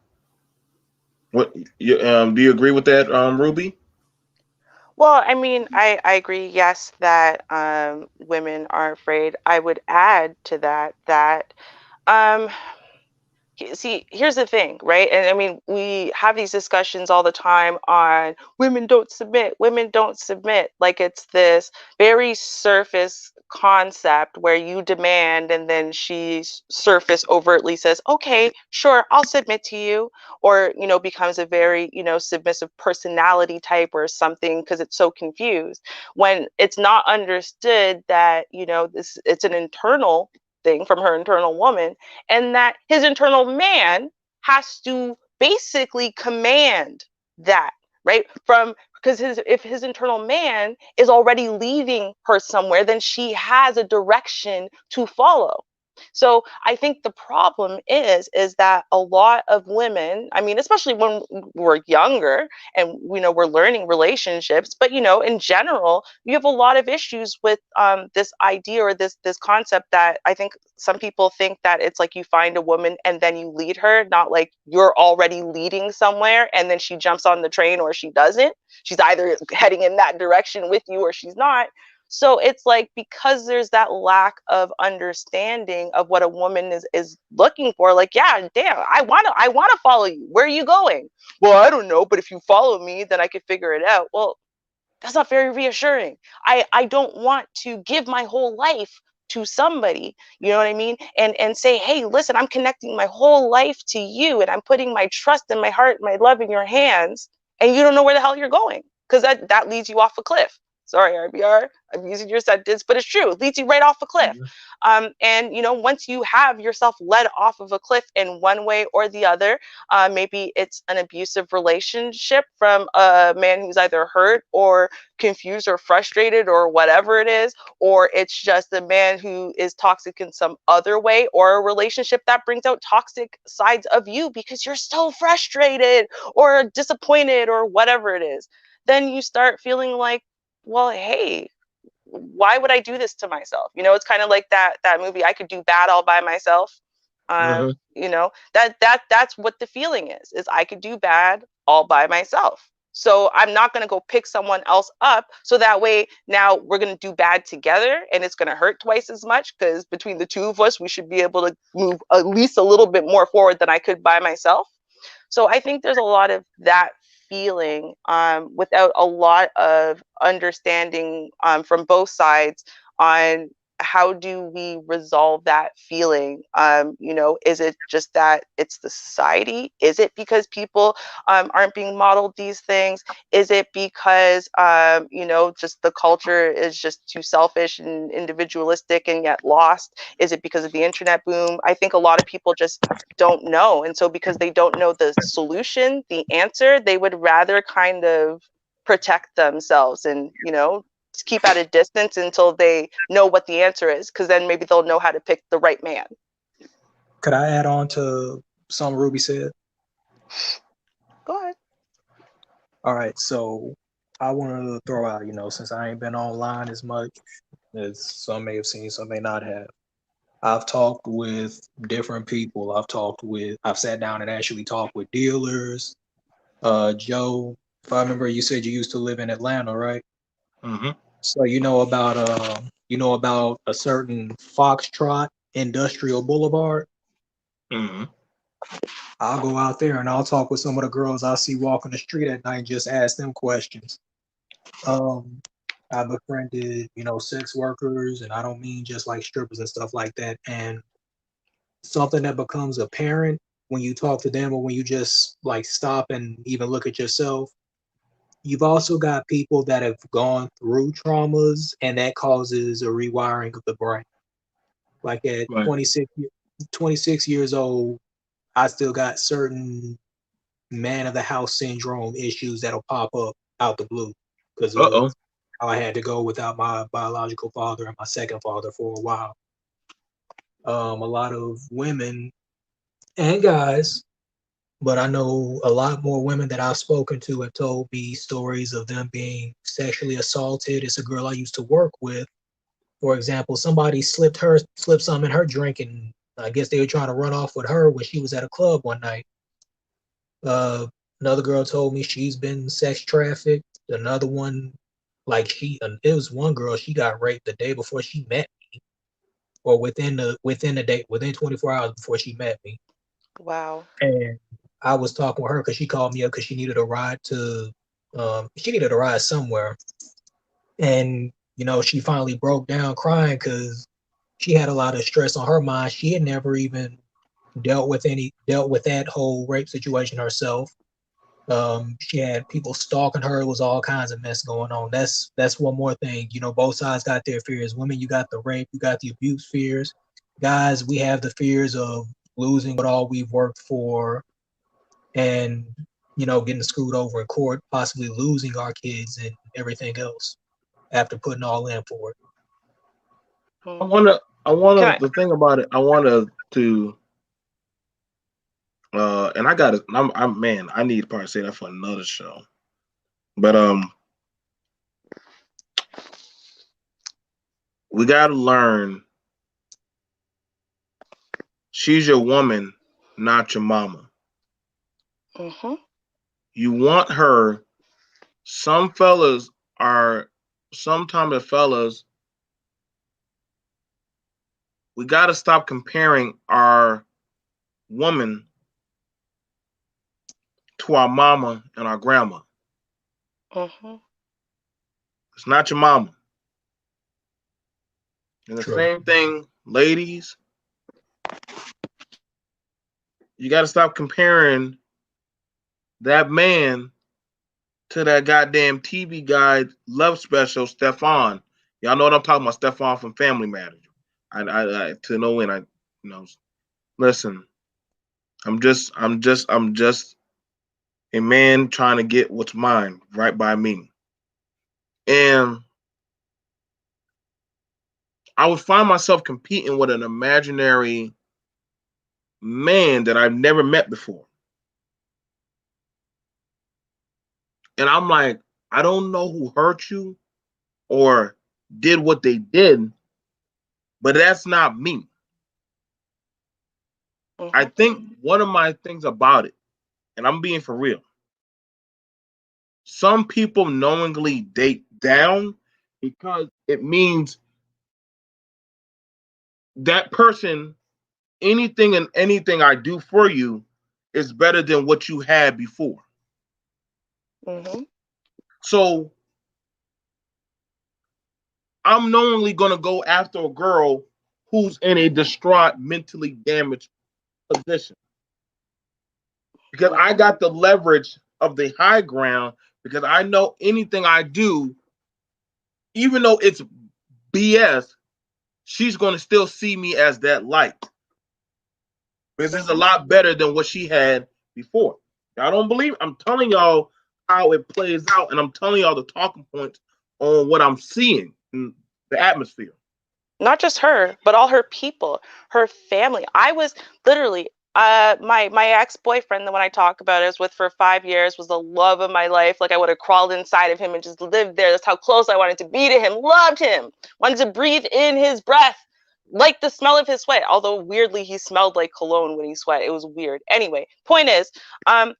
What do you agree with that, Ruby? Well, I mean, I agree, yes, that women are afraid. I would add to that um, see, here's the thing, right? And I mean, we have these discussions all the time on women don't submit. Like it's this very surface concept where you demand and then she surface overtly says, okay, sure, I'll submit to you. Or, becomes a very, submissive personality type or something because it's so confused. When it's not understood that, it's an internal thing from her internal woman, and that his internal man has to basically command that, right? From because if his internal man is already leading her somewhere, then she has a direction to follow. So I think the problem is that a lot of women, I mean, especially when we're younger and we're learning relationships, but in general, you have a lot of issues with this idea or this concept that I think some people think that it's like you find a woman and then you lead her, not like you're already leading somewhere and then she jumps on the train or she doesn't. She's either heading in that direction with you or she's not. So it's like because there's that lack of understanding of what a woman is looking for, like, yeah, damn, I wanna follow you. Where are you going? Well, I don't know, but if you follow me, then I could figure it out. Well, that's not very reassuring. I don't want to give my whole life to somebody, you know what I mean? And say, hey, listen, I'm connecting my whole life to you and I'm putting my trust and my heart, my love in your hands, and you don't know where the hell you're going. Because that leads you off a cliff. Sorry, RBR, I'm using your sentence, but it's true. It leads you right off a cliff. Mhm. And once you have yourself led off of a cliff in one way or the other, maybe it's an abusive relationship from a man who's either hurt or confused or frustrated or whatever it is, or it's just a man who is toxic in some other way, or a relationship that brings out toxic sides of you because you're so frustrated or disappointed or whatever it is. Then you start feeling like, well, hey, why would I do this to myself? It's kind of like that movie, I Could Do Bad All by Myself. Mhm. That's what the feeling is I could do bad all by myself. So I'm not going to go pick someone else up. So that way now we're going to do bad together and it's going to hurt twice as much because between the two of us, we should be able to move at least a little bit more forward than I could by myself. So I think there's a lot of that feeling without a lot of understanding from both sides on how do we resolve that feeling? Is it just that it's the society? Is it because people aren't being modeled these things? Is it because just the culture is just too selfish and individualistic and yet lost? Is it because of the internet boom? I think a lot of people just don't know, and so because they don't know the solution, the answer, they would rather kind of protect themselves and keep at a distance until they know what the answer is, because then maybe they'll know how to pick the right man. Could I add on to something Ruby said? Go ahead. All right, so I want to throw out, since I ain't been online as much as some may have seen, some may not have. I've talked with different people. I've sat down and actually talked with dealers. Joe, if I remember, you said you used to live in Atlanta, right? Mm-hmm. So you know about a certain Foxtrot Industrial Boulevard. Mm-hmm. I'll go out there and I'll talk with some of the girls I see walking the street at night and just ask them questions. I've befriended, sex workers, and I don't mean just like strippers and stuff like that. And something that becomes apparent when you talk to them or when you just like stop and even look at yourself, you've also got people that have gone through traumas, and that causes a rewiring of the brain. Like at Right. 26 years old, I still got certain man of the house syndrome issues that'll pop up out the blue because of Uh-oh. how I had to go without my biological father and my second father for a while. A lot of women and guys, but I know a lot more women that I've spoken to have told me stories of them being sexually assaulted. It's a girl I used to work with. For example, somebody slipped something in her drink, and I guess they were trying to run off with her when she was at a club one night. Another girl told me she's been sex trafficked. Another one, it was one girl, she got raped the day before she met me, or within the day, within 24 hours before she met me. Wow. And I was talking with her because she called me up because she needed a ride somewhere. And, she finally broke down crying because she had a lot of stress on her mind. She had never even dealt with that whole rape situation herself. She had people stalking her. It was all kinds of mess going on. That's one more thing. Both sides got their fears. Women, you got the rape, you got the abuse fears. Guys, we have the fears of losing what all we've worked for, and getting screwed over in court, possibly losing our kids and everything else after putting all in for it. I Mm-hmm. wanna I Can wanna I? the thing about it, I wanna to and I gotta I'm man, I need to probably say that for another show. But we gotta learn she's your woman, not your mama. Mm-hmm. You want her. Some fellas are sometimes the fellas, we gotta stop comparing our woman to our mama and our grandma. Mm-hmm. It's not your mama. And the True. same thing, ladies, you gotta stop comparing that man to that goddamn TV guy love special, Stefan. Y'all know what I'm talking about, Stefan from Family Matters. I to no end, listen. I'm just a man trying to get what's mine right by me. And I would find myself competing with an imaginary man that I've never met before. And I'm like, I don't know who hurt you or did what they did, but that's not me. I Mm-hmm. think one of my things about it, and I'm being for real, some people knowingly date down because it means that person, anything I do for you is better than what you had before. Mm-hmm. So I'm knowingly gonna go after a girl who's in a distraught, mentally damaged position because I got the leverage of the high ground because I know anything I do, even though it's BS, she's gonna still see me as that light because it's a lot better than what she had before. Y'all don't believe? I'm telling y'all how it plays out, and I'm telling y'all the talking points on what I'm seeing in the atmosphere. Not just her, but all her people, her family. I was literally my ex-boyfriend, the one I talk about, I was with for 5 years, was the love of my life. Like I would have crawled inside of him and just lived there. That's how close I wanted to be to him. Loved him. Wanted to breathe in his breath. Liked the smell of his sweat. Although weirdly he smelled like cologne when he sweat. It was weird. Anyway, point is,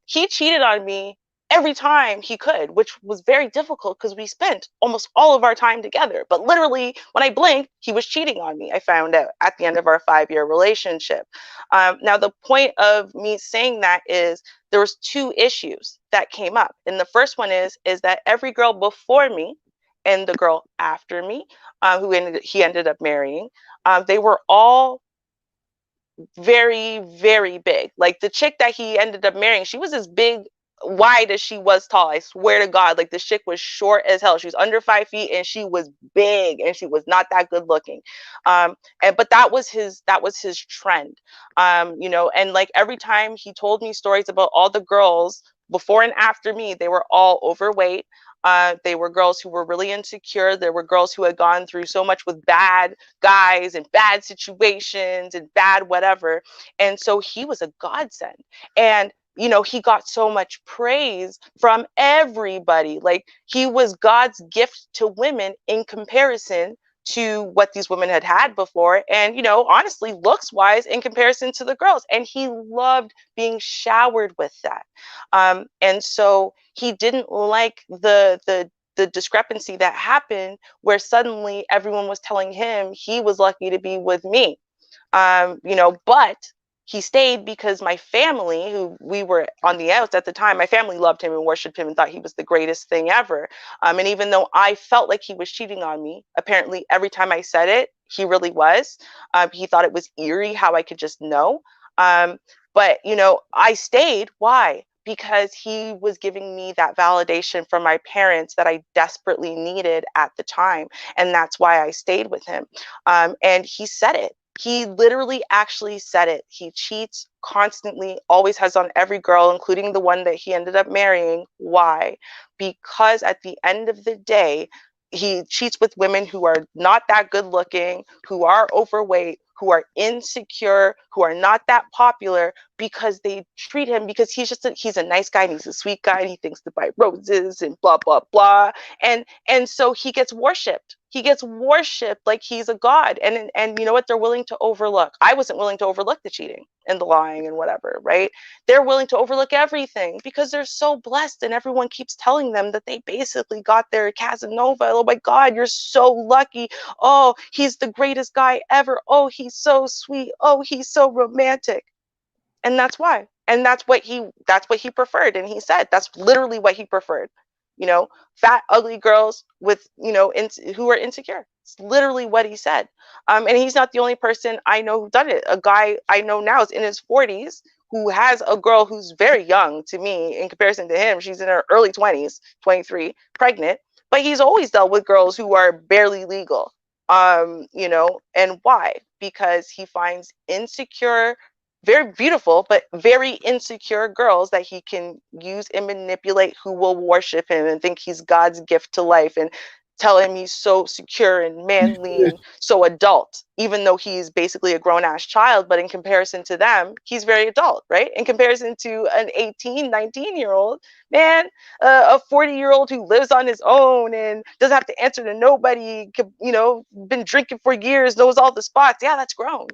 he cheated on me every time he could, which was very difficult because we spent almost all of our time together. But literally, when I blinked, he was cheating on me. I found out at the end of our 5 year relationship. Now, the point of me saying that is there was two issues that came up, and the first one is that every girl before me and the girl after me, he ended up marrying, they were all very, very big. Like the chick that he ended up marrying, she was as big, wide as she was tall. I swear to God, like the chick was short as hell. She was under 5 feet and she was big and she was not that good looking. And but that was his trend. And like every time he told me stories about all the girls before and after me, they were all overweight. They were girls who were really insecure. There were girls who had gone through so much with bad guys and bad situations and bad whatever. And so he was a godsend. And he got so much praise from everybody. Like he was God's gift to women in comparison to what these women had had before. And, honestly, looks wise in comparison to the girls. And he loved being showered with that. And so he didn't like the discrepancy that happened where suddenly everyone was telling him he was lucky to be with me. But he stayed because my family, who we were on the outs at the time, my family loved him and worshiped him and thought he was the greatest thing ever. And even though I felt like he was cheating on me, apparently every time I said it, he really was. He thought it was eerie how I could just know. But I stayed. Why? Because he was giving me that validation from my parents that I desperately needed at the time. And that's why I stayed with him. And he said it. He literally actually said it. He cheats constantly, always has on every girl, including the one that he ended up marrying. Why? Because at the end of the day, he cheats with women who are not that good looking, who are overweight, who are insecure, who are not that popular because they treat him because he's a nice guy and he's a sweet guy and he thinks to buy roses and blah blah blah. And so he gets worshipped. He gets worshipped like he's a god. And you know what? They're willing to overlook. I wasn't willing to overlook the cheating and the lying and whatever, right? They're willing to overlook everything because they're so blessed and everyone keeps telling them that they basically got their Casanova. Oh my God, you're so lucky. Oh, he's the greatest guy ever. Oh, he's so sweet. Oh, he's so romantic. And that's why. And that's what he preferred. And he said that's literally what he preferred. Fat, ugly girls with, who are insecure. It's literally what he said. And he's not the only person I know who done it. A guy I know now is in his 40s who has a girl who's very young to me in comparison to him. She's in her early 20s, 23, pregnant. But he's always dealt with girls who are barely legal. And why? Because he finds insecure, very beautiful, but very insecure girls that he can use and manipulate who will worship him and think he's God's gift to life and tell him he's so secure and manly and so adult, even though he's basically a grown ass child. But in comparison to them, he's very adult, right? In comparison to an 18, 19-year-old, man, a 40-year-old who lives on his own and doesn't have to answer to nobody, been drinking for years, knows all the spots. Yeah, that's grown.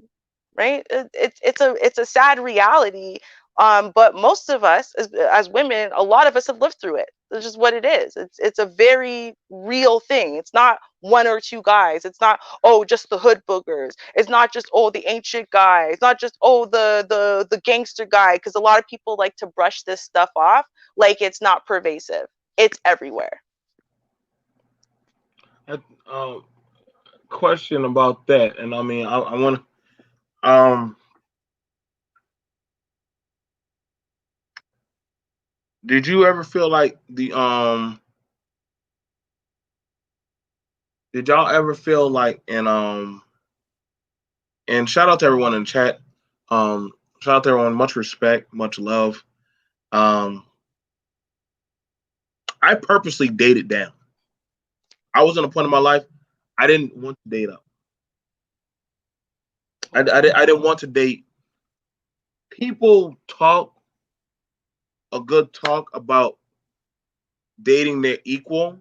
Right? It's a sad reality. But most of us as women, a lot of us have lived through it. It's just what it is. It's a very real thing. It's not one or two guys. It's not, oh, just the hood boogers. It's not just, oh, the ancient guy. It's not just, oh, the gangster guy. Because a lot of people like to brush this stuff off like it's not pervasive. It's everywhere. Uh, question about that, and I mean, I want to. Did you ever feel like Did y'all ever feel like and shout out to everyone in chat. Um, Shout out to everyone. Much respect, much love. Um, I purposely dated down. I was in a point in my life I didn't want to date up. I didn't want to date. People talk a good talk about dating their equal,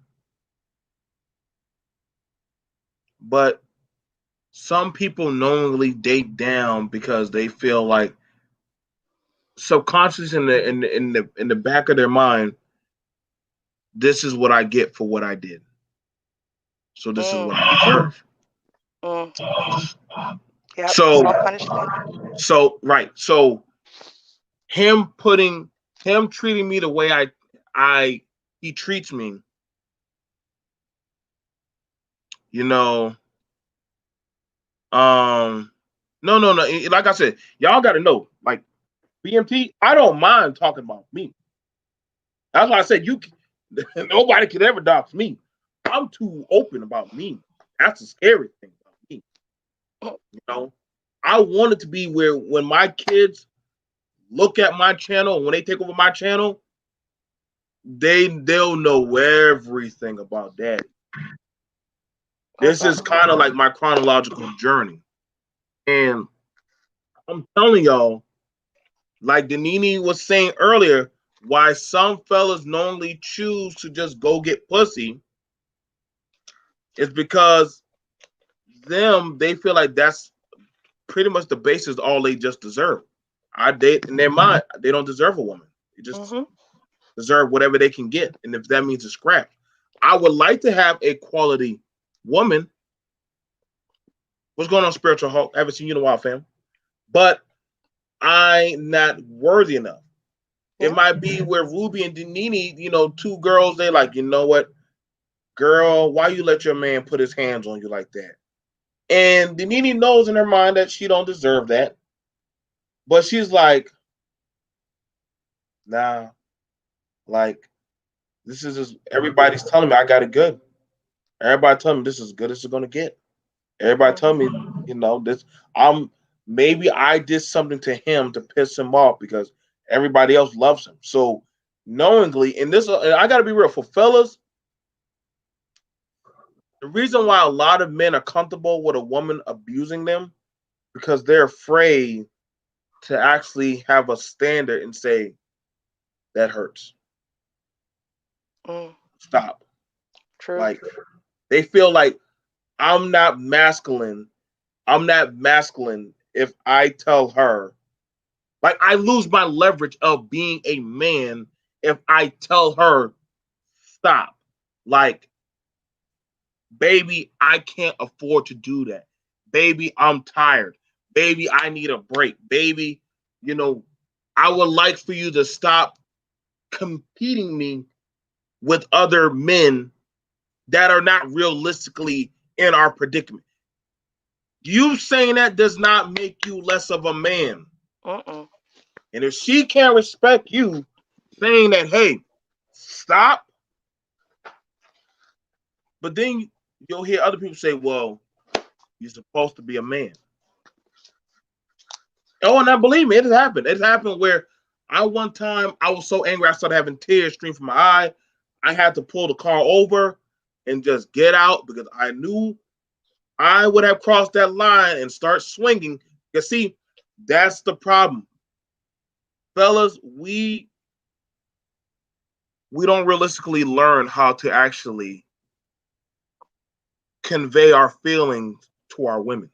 but some people knowingly date down because they feel like subconscious in the back of their mind, this is what I get for what I did. So this is what I deserve. Yep. So Self-punishment. right. So him treating me the way I he treats me, you know, no, no, no. Like I said, y'all got to know, like BMT, I don't mind talking about me. That's why I said nobody could ever dox me. I'm too open about me. That's the scary thing about me. You know, I want it to be where when my kids look at my channel and when they take over my channel, they'll know everything about that. This is kind of like my chronological journey. And I'm telling y'all, like Denini was saying earlier, why some fellas normally choose to just go get pussy is because they feel like that's pretty much the basis all they just deserve. I date in their mind, they don't deserve a woman. They just deserve whatever they can get. And if that means a scrap. I would like to have a quality woman. What's going on, Spiritual Hulk? I haven't seen you in a while, fam. But I'm not worthy enough. It might be where Ruby and Denini, two girls, they like, you know what, girl, why you let your man put his hands on you like that? And Denini knows in her mind that she don't deserve that. But she's like, nah, like, this is just, everybody's telling me I got it good. Everybody telling me this is as good as it's gonna get. Everybody telling me, this maybe I did something to him to piss him off because everybody else loves him. So knowingly, and I gotta be real, for fellas, the reason why a lot of men are comfortable with a woman abusing them because they're afraid to actually have a standard and say that hurts. Stop. True. Like they feel like I'm not masculine. I'm not masculine if I tell her. Like I lose my leverage of being a man if I tell her stop. Like, baby, I can't afford to do that. Baby, I'm tired. Baby, I need a break. Baby, I would like for you to stop competing me with other men that are not realistically in our predicament. You saying that does not make you less of a man. And if she can't respect you saying that, hey, stop. But then you'll hear other people say, well, you're supposed to be a man. Oh, and now believe me, it has happened. It happened where one time I was so angry I started having tears stream from my eye. I had to pull the car over and just get out because I knew I would have crossed that line and start swinging. You see, that's the problem. Fellas, we don't realistically learn how to actually convey our feelings to our women.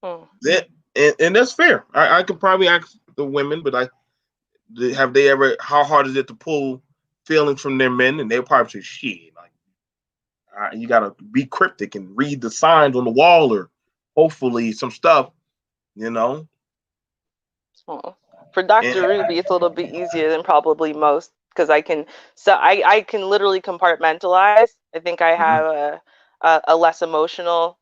And that's fair. I could probably ask the women, but have they ever? How hard is it to pull feelings from their men? And they'll probably say, "Shit, like you gotta be cryptic and read the signs on the wall, or hopefully some stuff, Well, for Dr. Ruby, it's a little bit easier than probably most because I can literally compartmentalize. I think I have a less emotional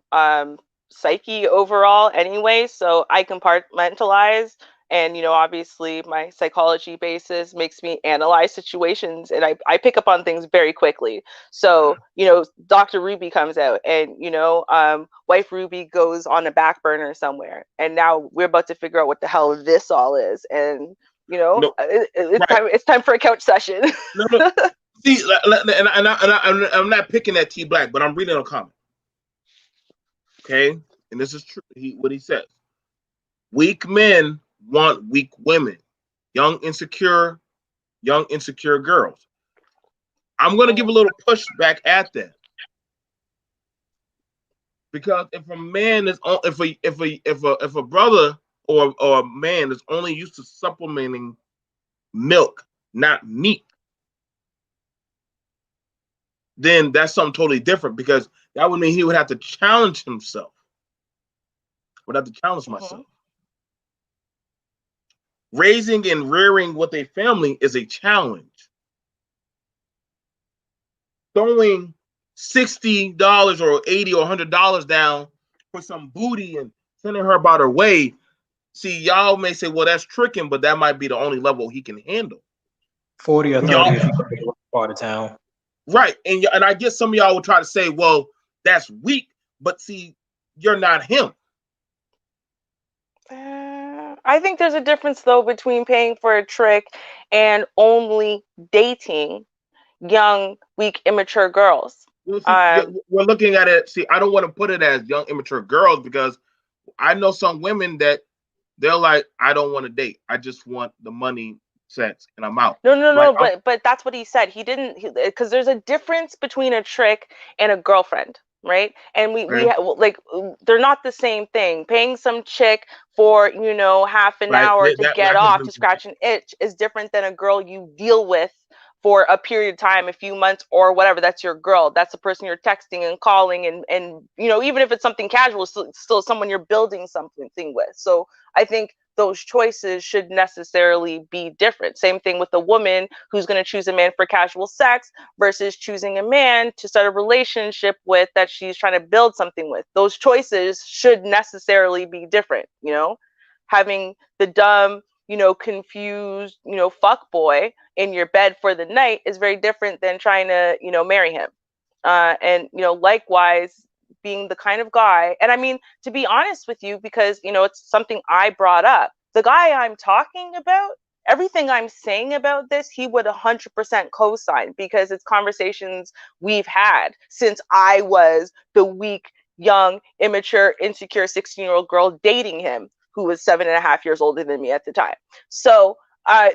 psyche overall anyway, so I compartmentalize. And obviously my psychology basis makes me analyze situations, and I pick up on things very quickly. So Dr. Ruby comes out, and wife Ruby goes on a back burner somewhere, and now we're about to figure out what the hell this all is. And No, it's right. time for a couch session. No. See, I'm not picking at T Black, but I'm reading a comment. Okay, and this is true. What he says: weak men want weak women, young insecure girls. I'm going to give a little pushback at that, because if a man is if a brother or a man is only used to supplementing milk, not meat, then that's something totally different, because that would mean he would have to challenge himself. Would have to challenge myself. Raising and rearing with a family is a challenge. Throwing $60 or $80 or $100 down for some booty and sending her about her way. See, y'all may say, well, that's tricking, but that might be the only level he can handle. 40 or 30 y'all, if you go to the right part of town. Right. And I guess some of y'all will try to say, well, that's weak, but see, you're not him. I think there's a difference, though, between paying for a trick and only dating young, weak, immature girls. Well, see, we're looking at it. See, I don't want to put it as young, immature girls, because I know some women that they're like, I don't want to date. I just want the money, sex, and I'm out. No, but that's what he said. He didn't, because there's a difference between a trick and a girlfriend, right? And we like, they're not the same thing. Paying some chick for half an hour to get off to scratch an itch is different than a girl you deal with for a period of time, a few months or whatever. That's your girl. That's the person you're texting and calling, and even if it's something casual, it's still someone you're building something with. So I think those choices should necessarily be different. Same thing with a woman who's going to choose a man for casual sex versus choosing a man to start a relationship with that she's trying to build something with. Those choices should necessarily be different. Having the dumb, confused, fuck boy in your bed for the night is very different than trying to, marry him. And likewise, being the kind of guy, and I mean, to be honest with you, because it's something I brought up, the guy I'm talking about, everything I'm saying about this, he would 100% co-sign, because it's conversations we've had since I was the weak, young, immature, insecure 16-year-old girl dating him, who was 7.5 years older than me at the time. So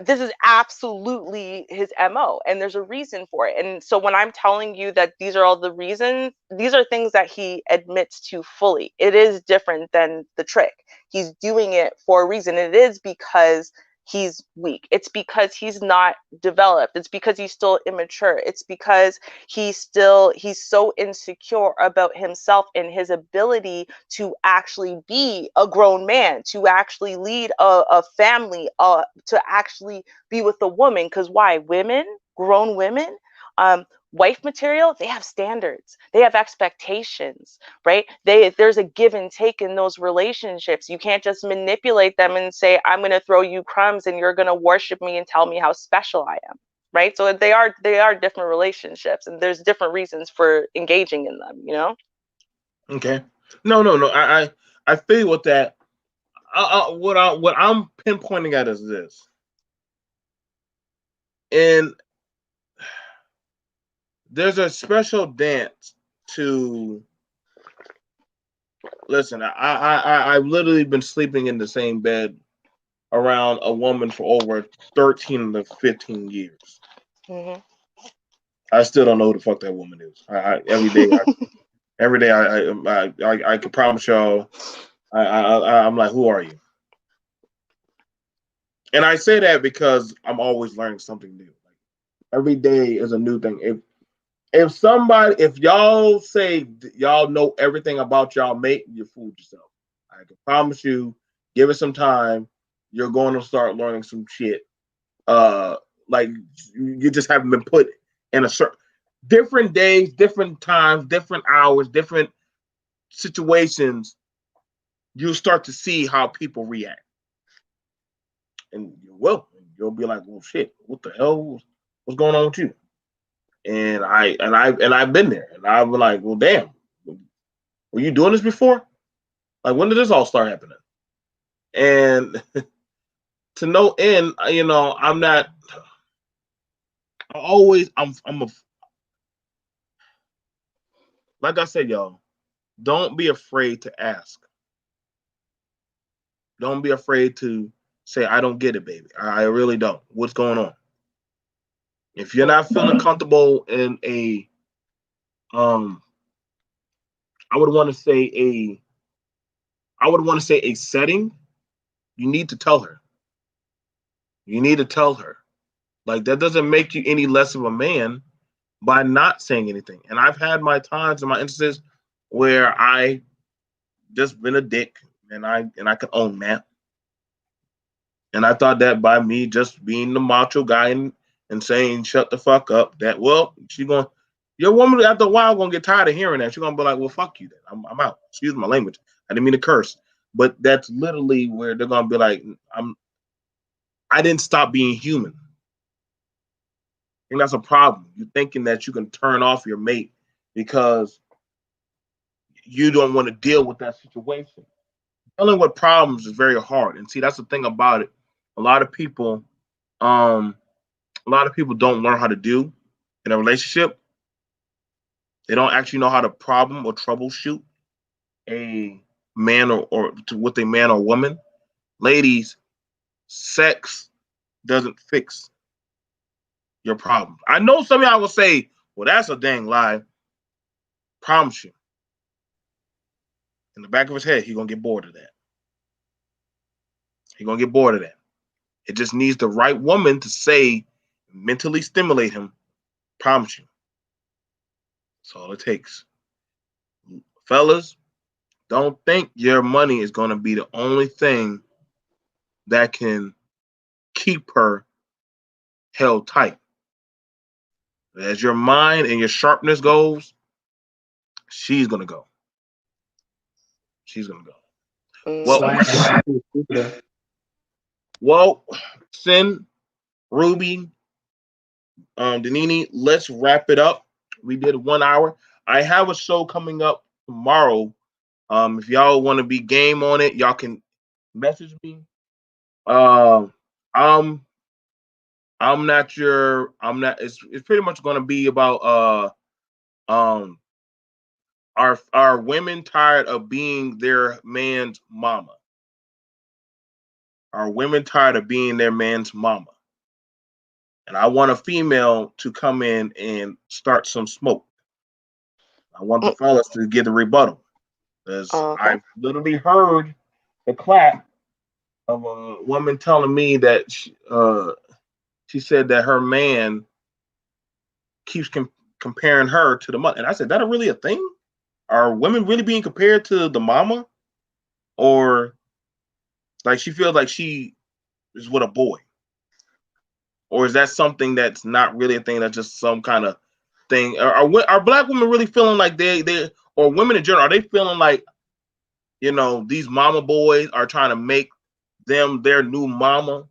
this is absolutely his MO, and there's a reason for it. And so when I'm telling you that these are all the reasons, these are things that he admits to fully. It is different than the trick. He's doing it for a reason. It is because he's weak. It's because he's not developed. It's because he's still immature. It's because he's so insecure about himself and his ability to actually be a grown man, to actually lead a family, to actually be with a woman. Because why? Women, grown women, wife material, they have standards, they have expectations, right? There's a give and take in those relationships. You can't just manipulate them and say, I'm going to throw you crumbs and you're going to worship me and tell me how special I am, right? So they are different relationships, and there's different reasons for engaging in them. Okay. No. I feel with that. What I'm pinpointing at is this, and there's a special dance to. Listen, I've literally been sleeping in the same bed around a woman for over 13 to 15 years. Mm-hmm. I still don't know who the fuck that woman is. Every day I can promise y'all, I'm like, who are you? And I say that because I'm always learning something new. Like, every day is a new thing. If y'all say y'all know everything about y'all mate, you fooled yourself. I can promise you, give it some time, you're going to start learning some shit. Like, you just haven't been put in a certain. different days, different times, different hours, different situations, you'll start to see how people react. And you will. You'll be like, well shit, what the hell? What's going on with you? And I've been there. And I've been like, well damn, were you doing this before? Like when did this all start happening? And to no end, I'm not always I'm a like I said, y'all, don't be afraid to ask. Don't be afraid to say, I don't get it, baby. I really don't. What's going on? If you're not feeling comfortable in a um I would want to say a setting, you need to tell her. You need to tell her. Like that doesn't make you any less of a man by not saying anything. And I've had my times and my instances where I just been a dick and I could own that. And I thought that by me just being the macho guy and saying shut the fuck up, that well, your woman after a while gonna get tired of hearing that. She's gonna be like, well, fuck you then. I'm out. Excuse my language. I didn't mean to curse. But that's literally where they're gonna be like, I didn't stop being human. And that's a problem. You're thinking that you can turn off your mate because you don't want to deal with that situation. Dealing with problems is very hard. And see, that's the thing about it. A lot of people, um, a lot of people don't learn how to do in a relationship. They don't actually know how to problem or troubleshoot a man or with a man or woman. Ladies, sex doesn't fix your problem. I know some of y'all will say, well, that's a dang lie. Promise you. In the back of his head, he's gonna get bored of that. He's gonna get bored of that. It just needs the right woman to say, mentally stimulate him. Promise you. That's all it takes. Fellas, don't think your money is gonna be the only thing that can keep her held tight. As your mind and your sharpness goes, she's gonna go. She's gonna go. Well, So I Mhm. have to well, Sin, Ruby, Danini, let's wrap it up. We did 1 hour. I have a show coming up tomorrow. If y'all want to be game on it, y'all can message me. Um, I'm I'm not your I'm not. It's pretty much going to be about um are women tired of being their man's mama? Are women tired of being their man's mama? And I want a female to come in and start some smoke. I want the fellas to get the rebuttal because Okay. I've literally heard the clap of a woman telling me that she said that her man keeps comparing her to the mother. And I said, that really a thing? Are women really being compared to the mama? Or like she feels like she is with a boy? Or is that something that's not really a thing? That's just some kind of thing. Are black women really feeling like they or women in general, are they feeling like these mama boys are trying to make them their new mama?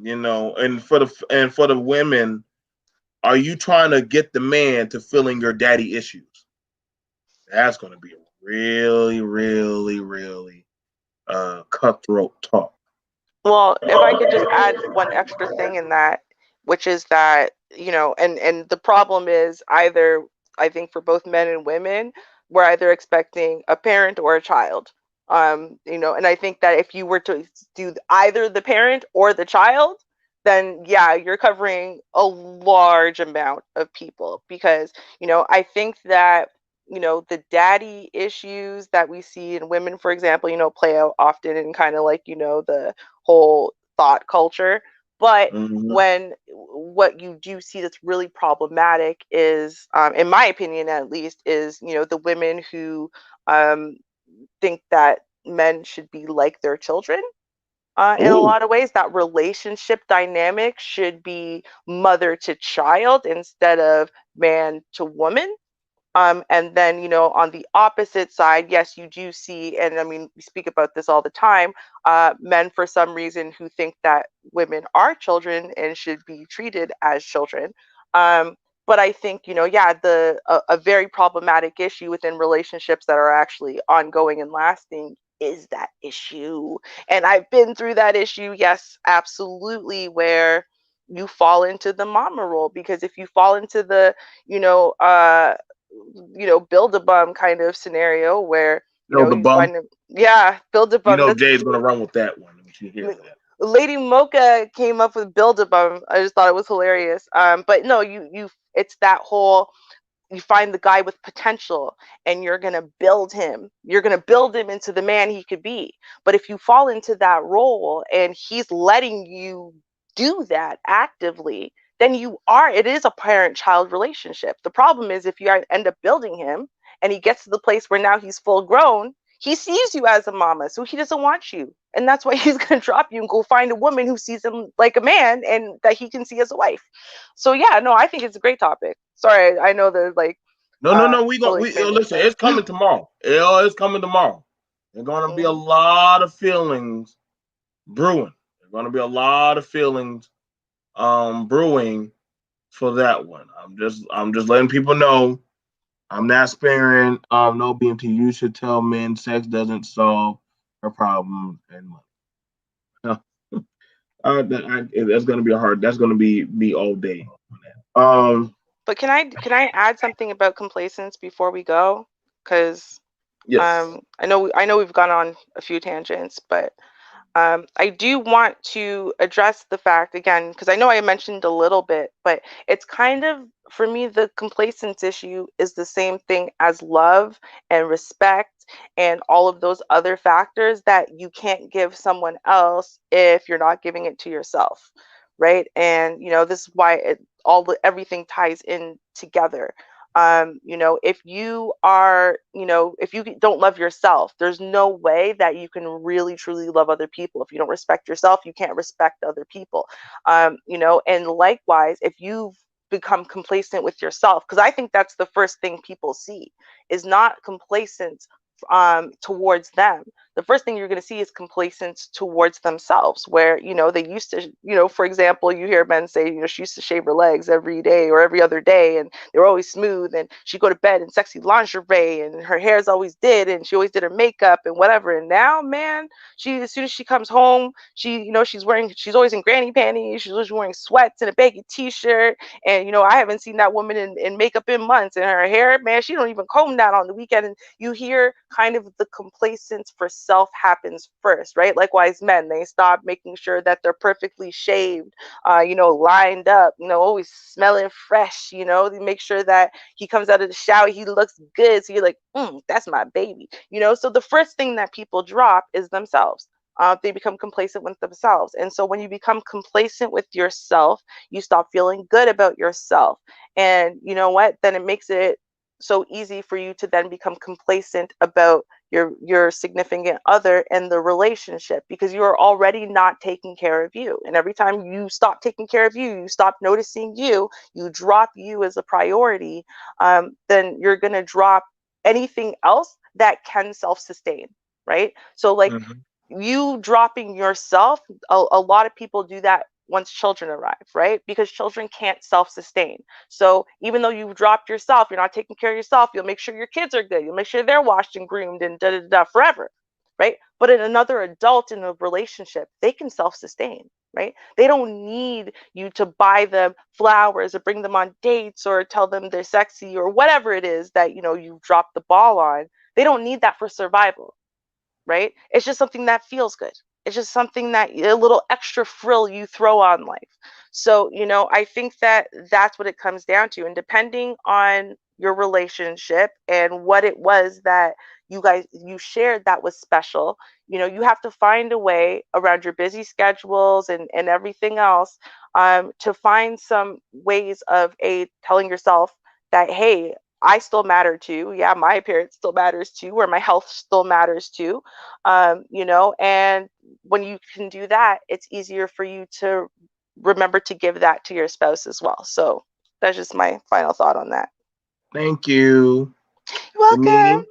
And for the women, are you trying to get the man to filling your daddy issues? That's going to be a really, really, really cutthroat talk. Well, if I could just add one extra thing in that, which is that, and the problem is either, I think for both men and women, we're either expecting a parent or a child. And I think that if you were to do either the parent or the child, then yeah, you're covering a large amount of people because, I think that the daddy issues that we see in women, for example, play out often in kind of like, the whole thought culture. But Mm-hmm. when what you do see that's really problematic is, in my opinion at least, is the women who think that men should be like their children, In a Ooh, lot of ways, that relationship dynamic should be mother to child instead of man to woman. And then, on the opposite side, yes, you do see, and I mean, we speak about this all the time, men for some reason who think that women are children and should be treated as children. Um, but I think, yeah, a very problematic issue within relationships that are actually ongoing and lasting is that issue. And I've been through that issue, yes, absolutely, where you fall into the mama role, because if you fall into the, you know, uh, build a bum kind of scenario where build the you bum. find them, yeah, build a You bum. know That's Jay's gonna run with that one when she hears that. Lady Mocha came up with build a bum. I just thought it was hilarious. But no, you it's that whole, you find the guy with potential and you're going to build him. You're going to build him into the man he could be. But if you fall into that role and he's letting you do that actively, then it is a parent child relationship. The problem is if you end up building him and he gets to the place where now he's full grown, he sees you as a mama, so he doesn't want you. And that's why he's going to drop you and go find a woman who sees him like a man and that he can see as a wife. So yeah, no, I think it's a great topic. Sorry, I know that like No, no, no. We gonna totally expanded, listen. but It's coming tomorrow. It's coming tomorrow. There's gonna be a mhm. lot of feelings brewing. There's gonna be a lot of feelings brewing for that one. I'm just letting people know. I'm not sparing no BMT. You should tell men sex doesn't solve her problems and money. That's gonna be hard. That's gonna be all day on that. But can I add something about complacence before we go? Because Yes. I know we've gone on a few tangents, but I do want to address the fact again, because I know I mentioned a little bit, but it's kind of, for me, the complacence issue is the same thing as love and respect and all of those other factors that you can't give someone else if you're not giving it to yourself, right? And this is why everything ties in together. If you are, if you don't love yourself, there's no way that you can really truly love other people. If you don't respect yourself, you can't respect other people. And likewise, if you've become complacent with yourself, because I think that's the first thing people see is not complacent towards them. The first thing you're going to see is complacence towards themselves, where they used to, for example, you hear men say, she used to shave her legs every day or every other day, and they were always smooth, and she'd go to bed in sexy lingerie, and her hair's always did, and she always did her makeup and whatever. And now, man, as soon as she comes home, she's always in granny panties, she's always wearing sweats and a baggy t-shirt, and I haven't seen that woman in makeup in months, and her hair, man, she don't even comb that on the weekend. And you hear kind of the complacence for self happens first, right? Likewise, men, they stop making sure that they're perfectly shaved, lined up, always smelling fresh, they make sure that he comes out of the shower, he looks good. So you're like, that's my baby, So the first thing that people drop is themselves. They become complacent with themselves. And so when you become complacent with yourself, you stop feeling good about yourself. And you know what? Then it makes it so easy for you to then become complacent about your significant other and the relationship, because you're already not taking care of you. And every time you stop taking care of you, you stop noticing you drop you as a priority, then you're going to drop anything else that can self-sustain, right? So like Mhm. you dropping yourself, a lot of people do that once children arrive, right? Because children can't self-sustain. So even though you've dropped yourself, you're not taking care of yourself, you'll make sure your kids are good, you'll make sure they're washed and groomed and da da da forever, right? But in another adult in a relationship, they can self-sustain, right? They don't need you to buy them flowers or bring them on dates or tell them they're sexy or whatever it is that you've dropped the ball on. They don't need that for survival, right? It's just something that feels good. It's just something that a little extra frill you throw on life. So, I think that that's what it comes down to. And depending on your relationship and what it was that you shared that was special, you have to find a way around your busy schedules and everything else, to find some ways of telling yourself that, hey, I still matter too. Yeah, my appearance still matters too, or my health still matters too. You know, and when you can do that, it's easier for you to remember to give that to your spouse as well. So that's just my final thought on that. Thank you. You're welcome.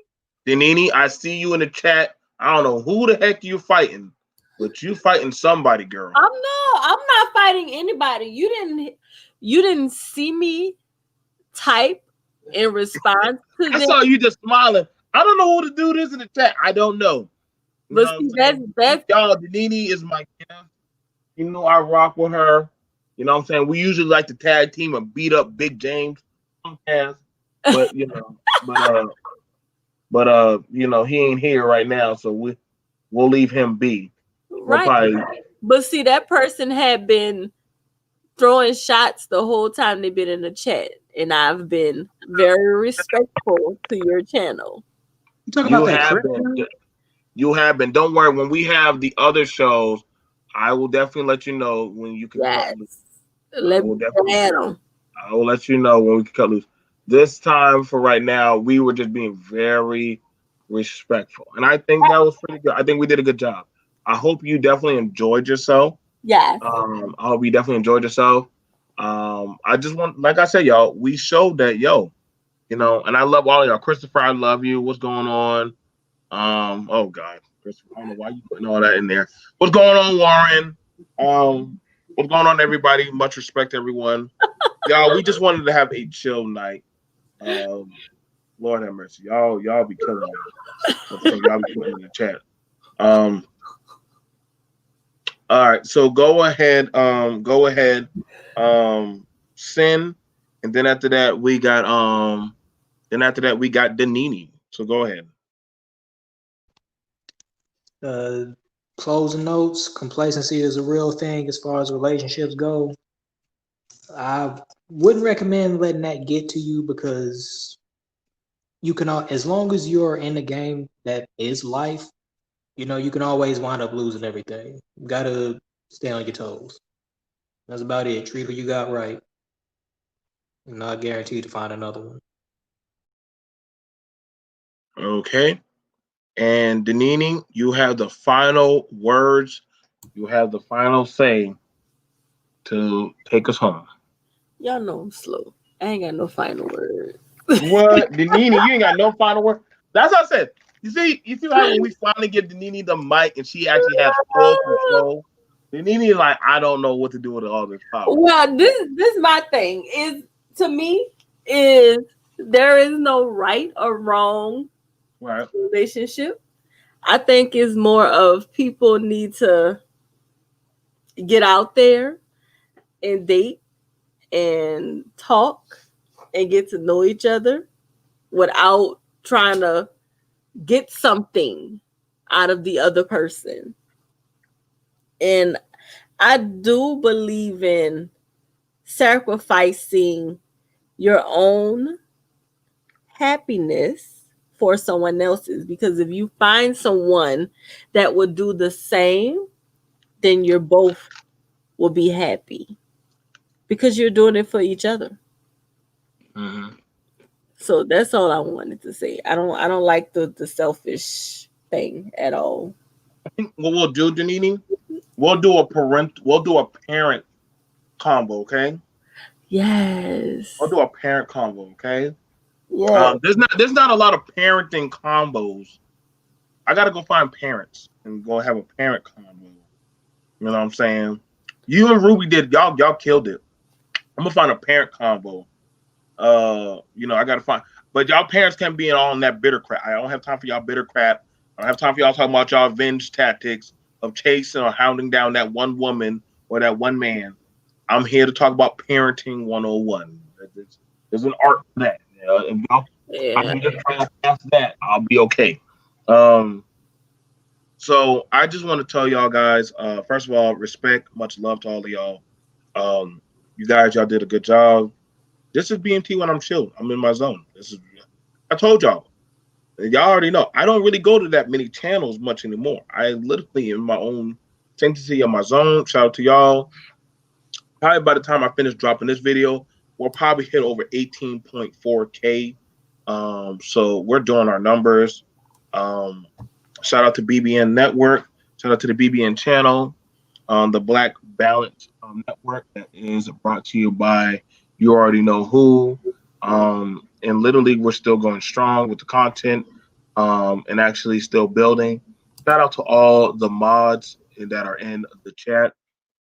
Danini, I see you in the chat. I don't know who the heck you fighting, but you fighting somebody, girl. I'm not fighting anybody. You didn't see me type in response to I them. saw you just smiling. I don't know who to do this in the chat. I don't know. You But know see, what I'm saying? that's Y'all, Danini is my guest. You know I rock with her. You know what I'm saying? We usually like to tag team and beat up Big James. But you know, you know, he ain't here right now, so we'll leave him be. right. Probably, But see, that person had been throwing shots the whole time they've been in the chat, and I've been very respectful to your channel. You talking you about that have Christian? been. You have been. Don't worry. When we have the other shows, I will definitely let you know when you can Yes. cut loose. Let me I will let you know when we can cut loose. This time, for right now, we were just being very respectful, and I think that was pretty good. I think we did a good job. I hope you definitely enjoyed yourself. Yes. I hope you definitely enjoyed yourself. I just want, like I said, y'all, we showed that, you know, and I love all of y'all. Christopher, I love you. What's going on? Oh God, Christopher, I don't know why you putting all that in there. What's going on, Warren? What's going on, everybody? Much respect, everyone. Y'all, we just wanted to have a chill night. Lord have mercy, y'all be killing me. Y'all be putting in the chat. All right, so go ahead, Sin, and then after that we got Danini. So go ahead. Closing notes. Complacency is a real thing as far as relationships go. I wouldn't recommend letting that get to you, because you can, as long as you're in the game that is life, you know, you can always wind up losing everything. You gotta stay on your toes. That's about it. Treat who you got right. You're not guaranteed to find another one. Okay. And Danini, you have the final words. You have the final say to take us home. Y'all know I'm slow. I ain't got no final word. What, Danini? You ain't got no final word. That's what I said. You see how when we finally give Danini the mic and she actually has full control. Danini, like, I don't know what to do with all this power. Well, this my thing is, to me, is there is no right or wrong relationship. I think it's more of people need to get out there and date and talk and get to know each other without trying to get something out of the other person. And I do believe in sacrificing your own happiness for someone else's, because if you find someone that would do the same, then you're both will be happy because you're doing it for each other. Mm-hmm. So that's all I wanted to say. I don't like the selfish thing at all. I think what we'll do, Danini, we'll do a parent combo, okay? Yes. We'll do a parent combo, okay? Yeah. There's not a lot of parenting combos. I gotta go find parents and go have a parent combo. You know what I'm saying? You and Ruby did y'all killed it. I'm gonna find a parent combo. You know, I gotta find, but y'all parents can't be in all in that bitter crap. I don't have time for y'all bitter crap. I don't have time for y'all talking about y'all revenge tactics of chasing or hounding down that one woman or that one man. I'm here to talk about parenting 101. There's an art to that. You know, if y'all, I can just try to pass that, I'll be okay. So I just want to tell y'all guys, first of all, respect, much love to all of y'all. You guys, y'all did a good job. This is BMT when I'm chill. I'm in my zone. I told y'all. Y'all already know. I don't really go to that many channels much anymore. I literally in my own sanctity of my zone. Shout out to y'all. Probably by the time I finish dropping this video, we'll probably hit over 18.4K So we're doing our numbers. Um, Shout out to BBN Network. Shout out to the BBN channel on the Black Balance Network that is brought to you by you already know who. And literally, we're still going strong with the content and actually still building. Shout out to all the mods that are in the chat.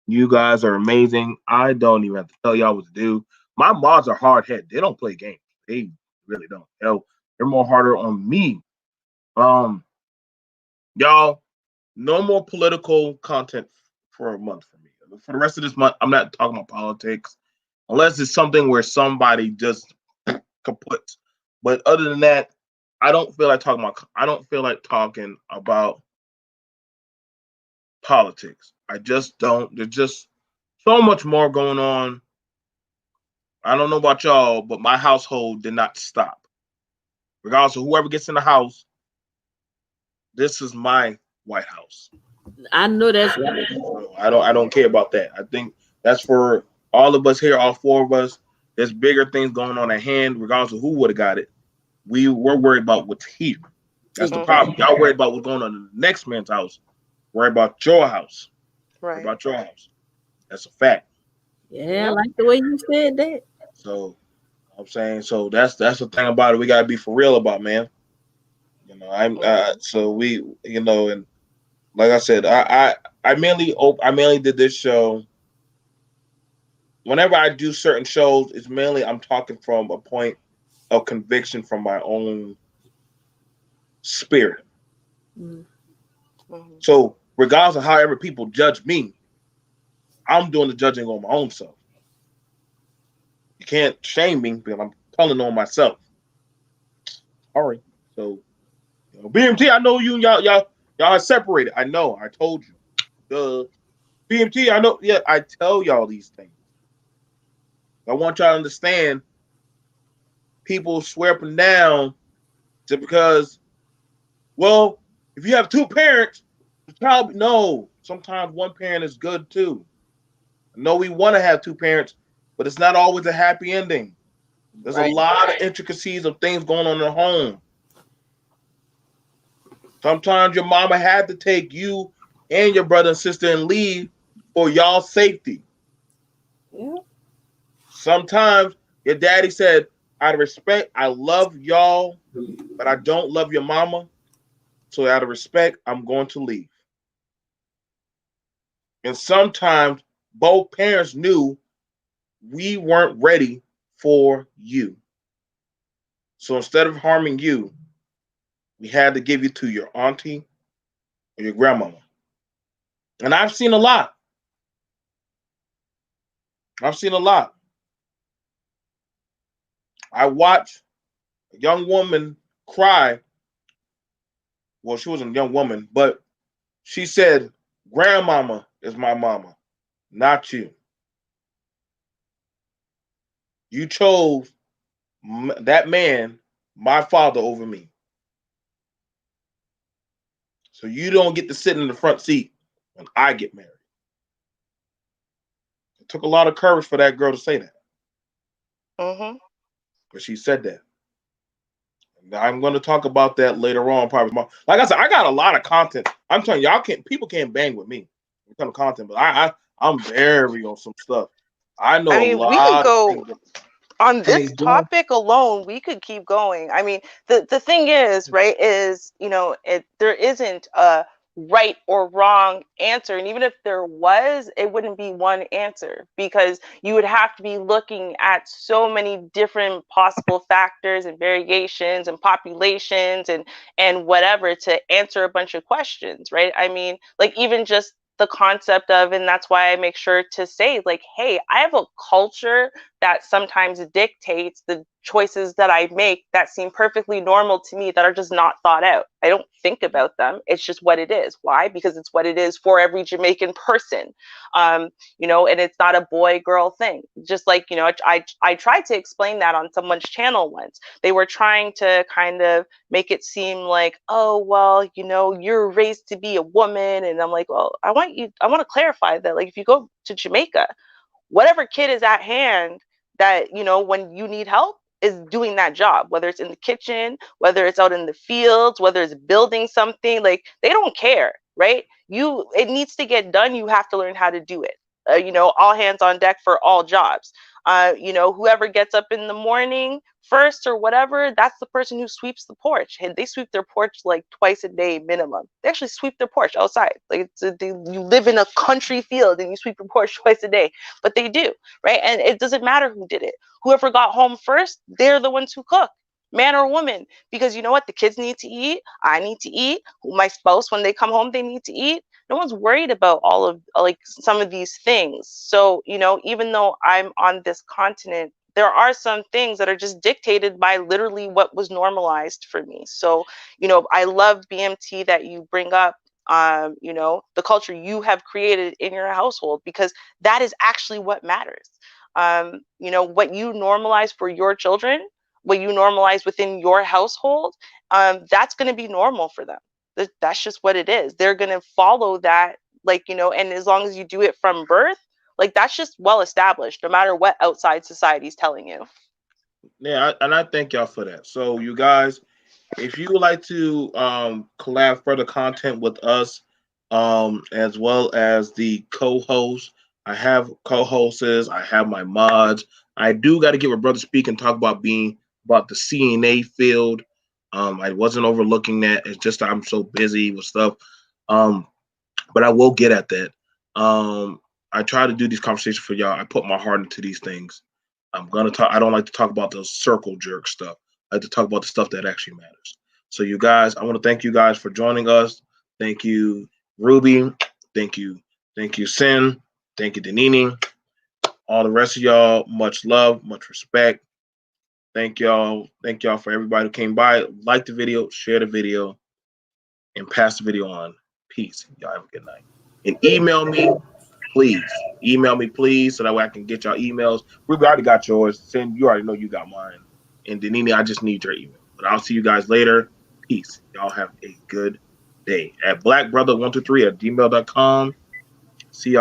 You guys are amazing. I don't even have to tell y'all what to do. My mods are hard headed. They don't play games. They really don't. Hell, they're more harder on me. Um, y'all, no more political content for a month for me. For the rest of this month, I'm not talking about politics unless it's something where somebody just kaput. But other than that, I don't feel like talking about. I don't feel like talking about politics. I just don't. There's just so much more going on. I don't know about y'all, but my household did not stop. Regardless of whoever gets in the house, this is my White House. I know that's right. So I don't care about that. I think that's for all of us here, all four of us. There's bigger things going on at hand, regardless of who would have got it. We're worried about what's here. That's the problem. Y'all worried about what's going on in the next man's house. Worry about your house. Worry Right. about your house. That's a fact. Yeah, I like the way you said that. So I'm saying, so that's the thing about it. We gotta be for real about, man. I'm so we and like I said, I mainly did this show. Whenever I do certain shows, it's mainly I'm talking from a point of conviction from my own spirit. Mm. So regardless of however people judge me, I'm doing the judging on my own self. You can't shame me because I'm telling on myself. All right. So BMT, I know you and y'all are separated. I know. I told you. BMT, I know. Yeah, I tell y'all these things. I want y'all to understand. People swear up and down just because. Well, if you have two parents, the child. No, sometimes one parent is good too. I know we want to have two parents, but it's not always a happy ending. There's a Right. lot of intricacies of things going on in the home. Sometimes your mama had to take you and your brother and sister and leave for y'all's safety. Yeah. Sometimes your daddy said, out of respect, I love y'all, but I don't love your mama. So out of respect, I'm going to leave. And sometimes both parents knew we weren't ready for you. So instead of harming you, we had to give you to your auntie or your grandmama. And I've seen a lot. I've seen a lot. I watched a young woman cry. Well, she wasn't a young woman, but she said, Grandmama is my mama, not you. You chose that man, my father, over me. So you don't get to sit in the front seat when I get married. It took a lot of courage for that girl to say that, Mm-hmm. but she said that. And I'm going to talk about that later on. Probably, like I said, I got a lot of content. I'm telling y'all, people can't bang with me when it comes to content, but I'm very on some stuff. I I know a mean, we could lot of go things. on Hey, this John. topic alone. We could keep going. I mean, the thing is, right, is there isn't a right or wrong answer, and even if there was, it wouldn't be one answer because you would have to be looking at so many different possible factors and variations and populations and whatever to answer a bunch of questions, right? I mean, like even just the concept of, and that's why I make sure to say, like, hey, I have a culture that sometimes dictates the choices that I make that seem perfectly normal to me that are just not thought out. I don't think about them. It's just what it is. Why? Because it's what it is for every Jamaican person. And it's not a boy girl thing. Just like, I tried to explain that on someone's channel once. They were trying to kind of make it seem like, oh, well, you're raised to be a woman. And I'm like, well, I want to clarify that, like, if you go to Jamaica, whatever kid is at hand that when you need help, is doing that job, whether it's in the kitchen, whether it's out in the fields, whether it's building something. Like, they don't care, right? It needs to get done. You have to learn how to do it. All hands on deck for all jobs. Whoever gets up in the morning first or whatever, that's the person who sweeps the porch. And they sweep their porch like twice a day minimum. They actually sweep their porch outside. Like, you live in a country field and you sweep your porch twice a day, but they do, right? And it doesn't matter who did it. Whoever got home first, they're the ones who cook, man or woman, because you know what? The kids need to eat. I need to eat. My spouse, when they come home, they need to eat. No one's worried about all of, like, some of these things. So, even though I'm on this continent, there are some things that are just dictated by literally what was normalized for me. So, I love BMT that you bring up, the culture you have created in your household, because that is actually what matters. What you normalize for your children, what you normalize within your household, that's going to be normal for them. That's just what it is. They're going to follow that, and as long as you do it from birth, like, that's just well established, no matter what outside society is telling you. Yeah, and I thank y'all for that. So, you guys, if you would like to collab further content with us, as well as the co-hosts, I have co-hosts, I have my mods. I do got to get my brother speak and talk about the CNA field. I wasn't overlooking that. It's just I'm so busy with stuff. But I will get at that. I try to do these conversations for y'all. I put my heart into these things. I'm gonna talk. I don't like to talk about the circle jerk stuff. I like to talk about the stuff that actually matters. So, you guys, I want to thank you guys for joining us. Thank you, Ruby. Thank you, Sin. Thank you, Danini. All the rest of y'all, much love, much respect. Thank y'all. Thank y'all for everybody who came by. Like the video, share the video, and pass the video on. Peace. Y'all have a good night. And email me, please. Email me, please, so that way I can get y'all emails. Ruby already got yours. Sin, you already know you got mine. And Danini, I just need your email. But I'll see you guys later. Peace. Y'all have a good day. At blackbrother123@gmail.com. See y'all.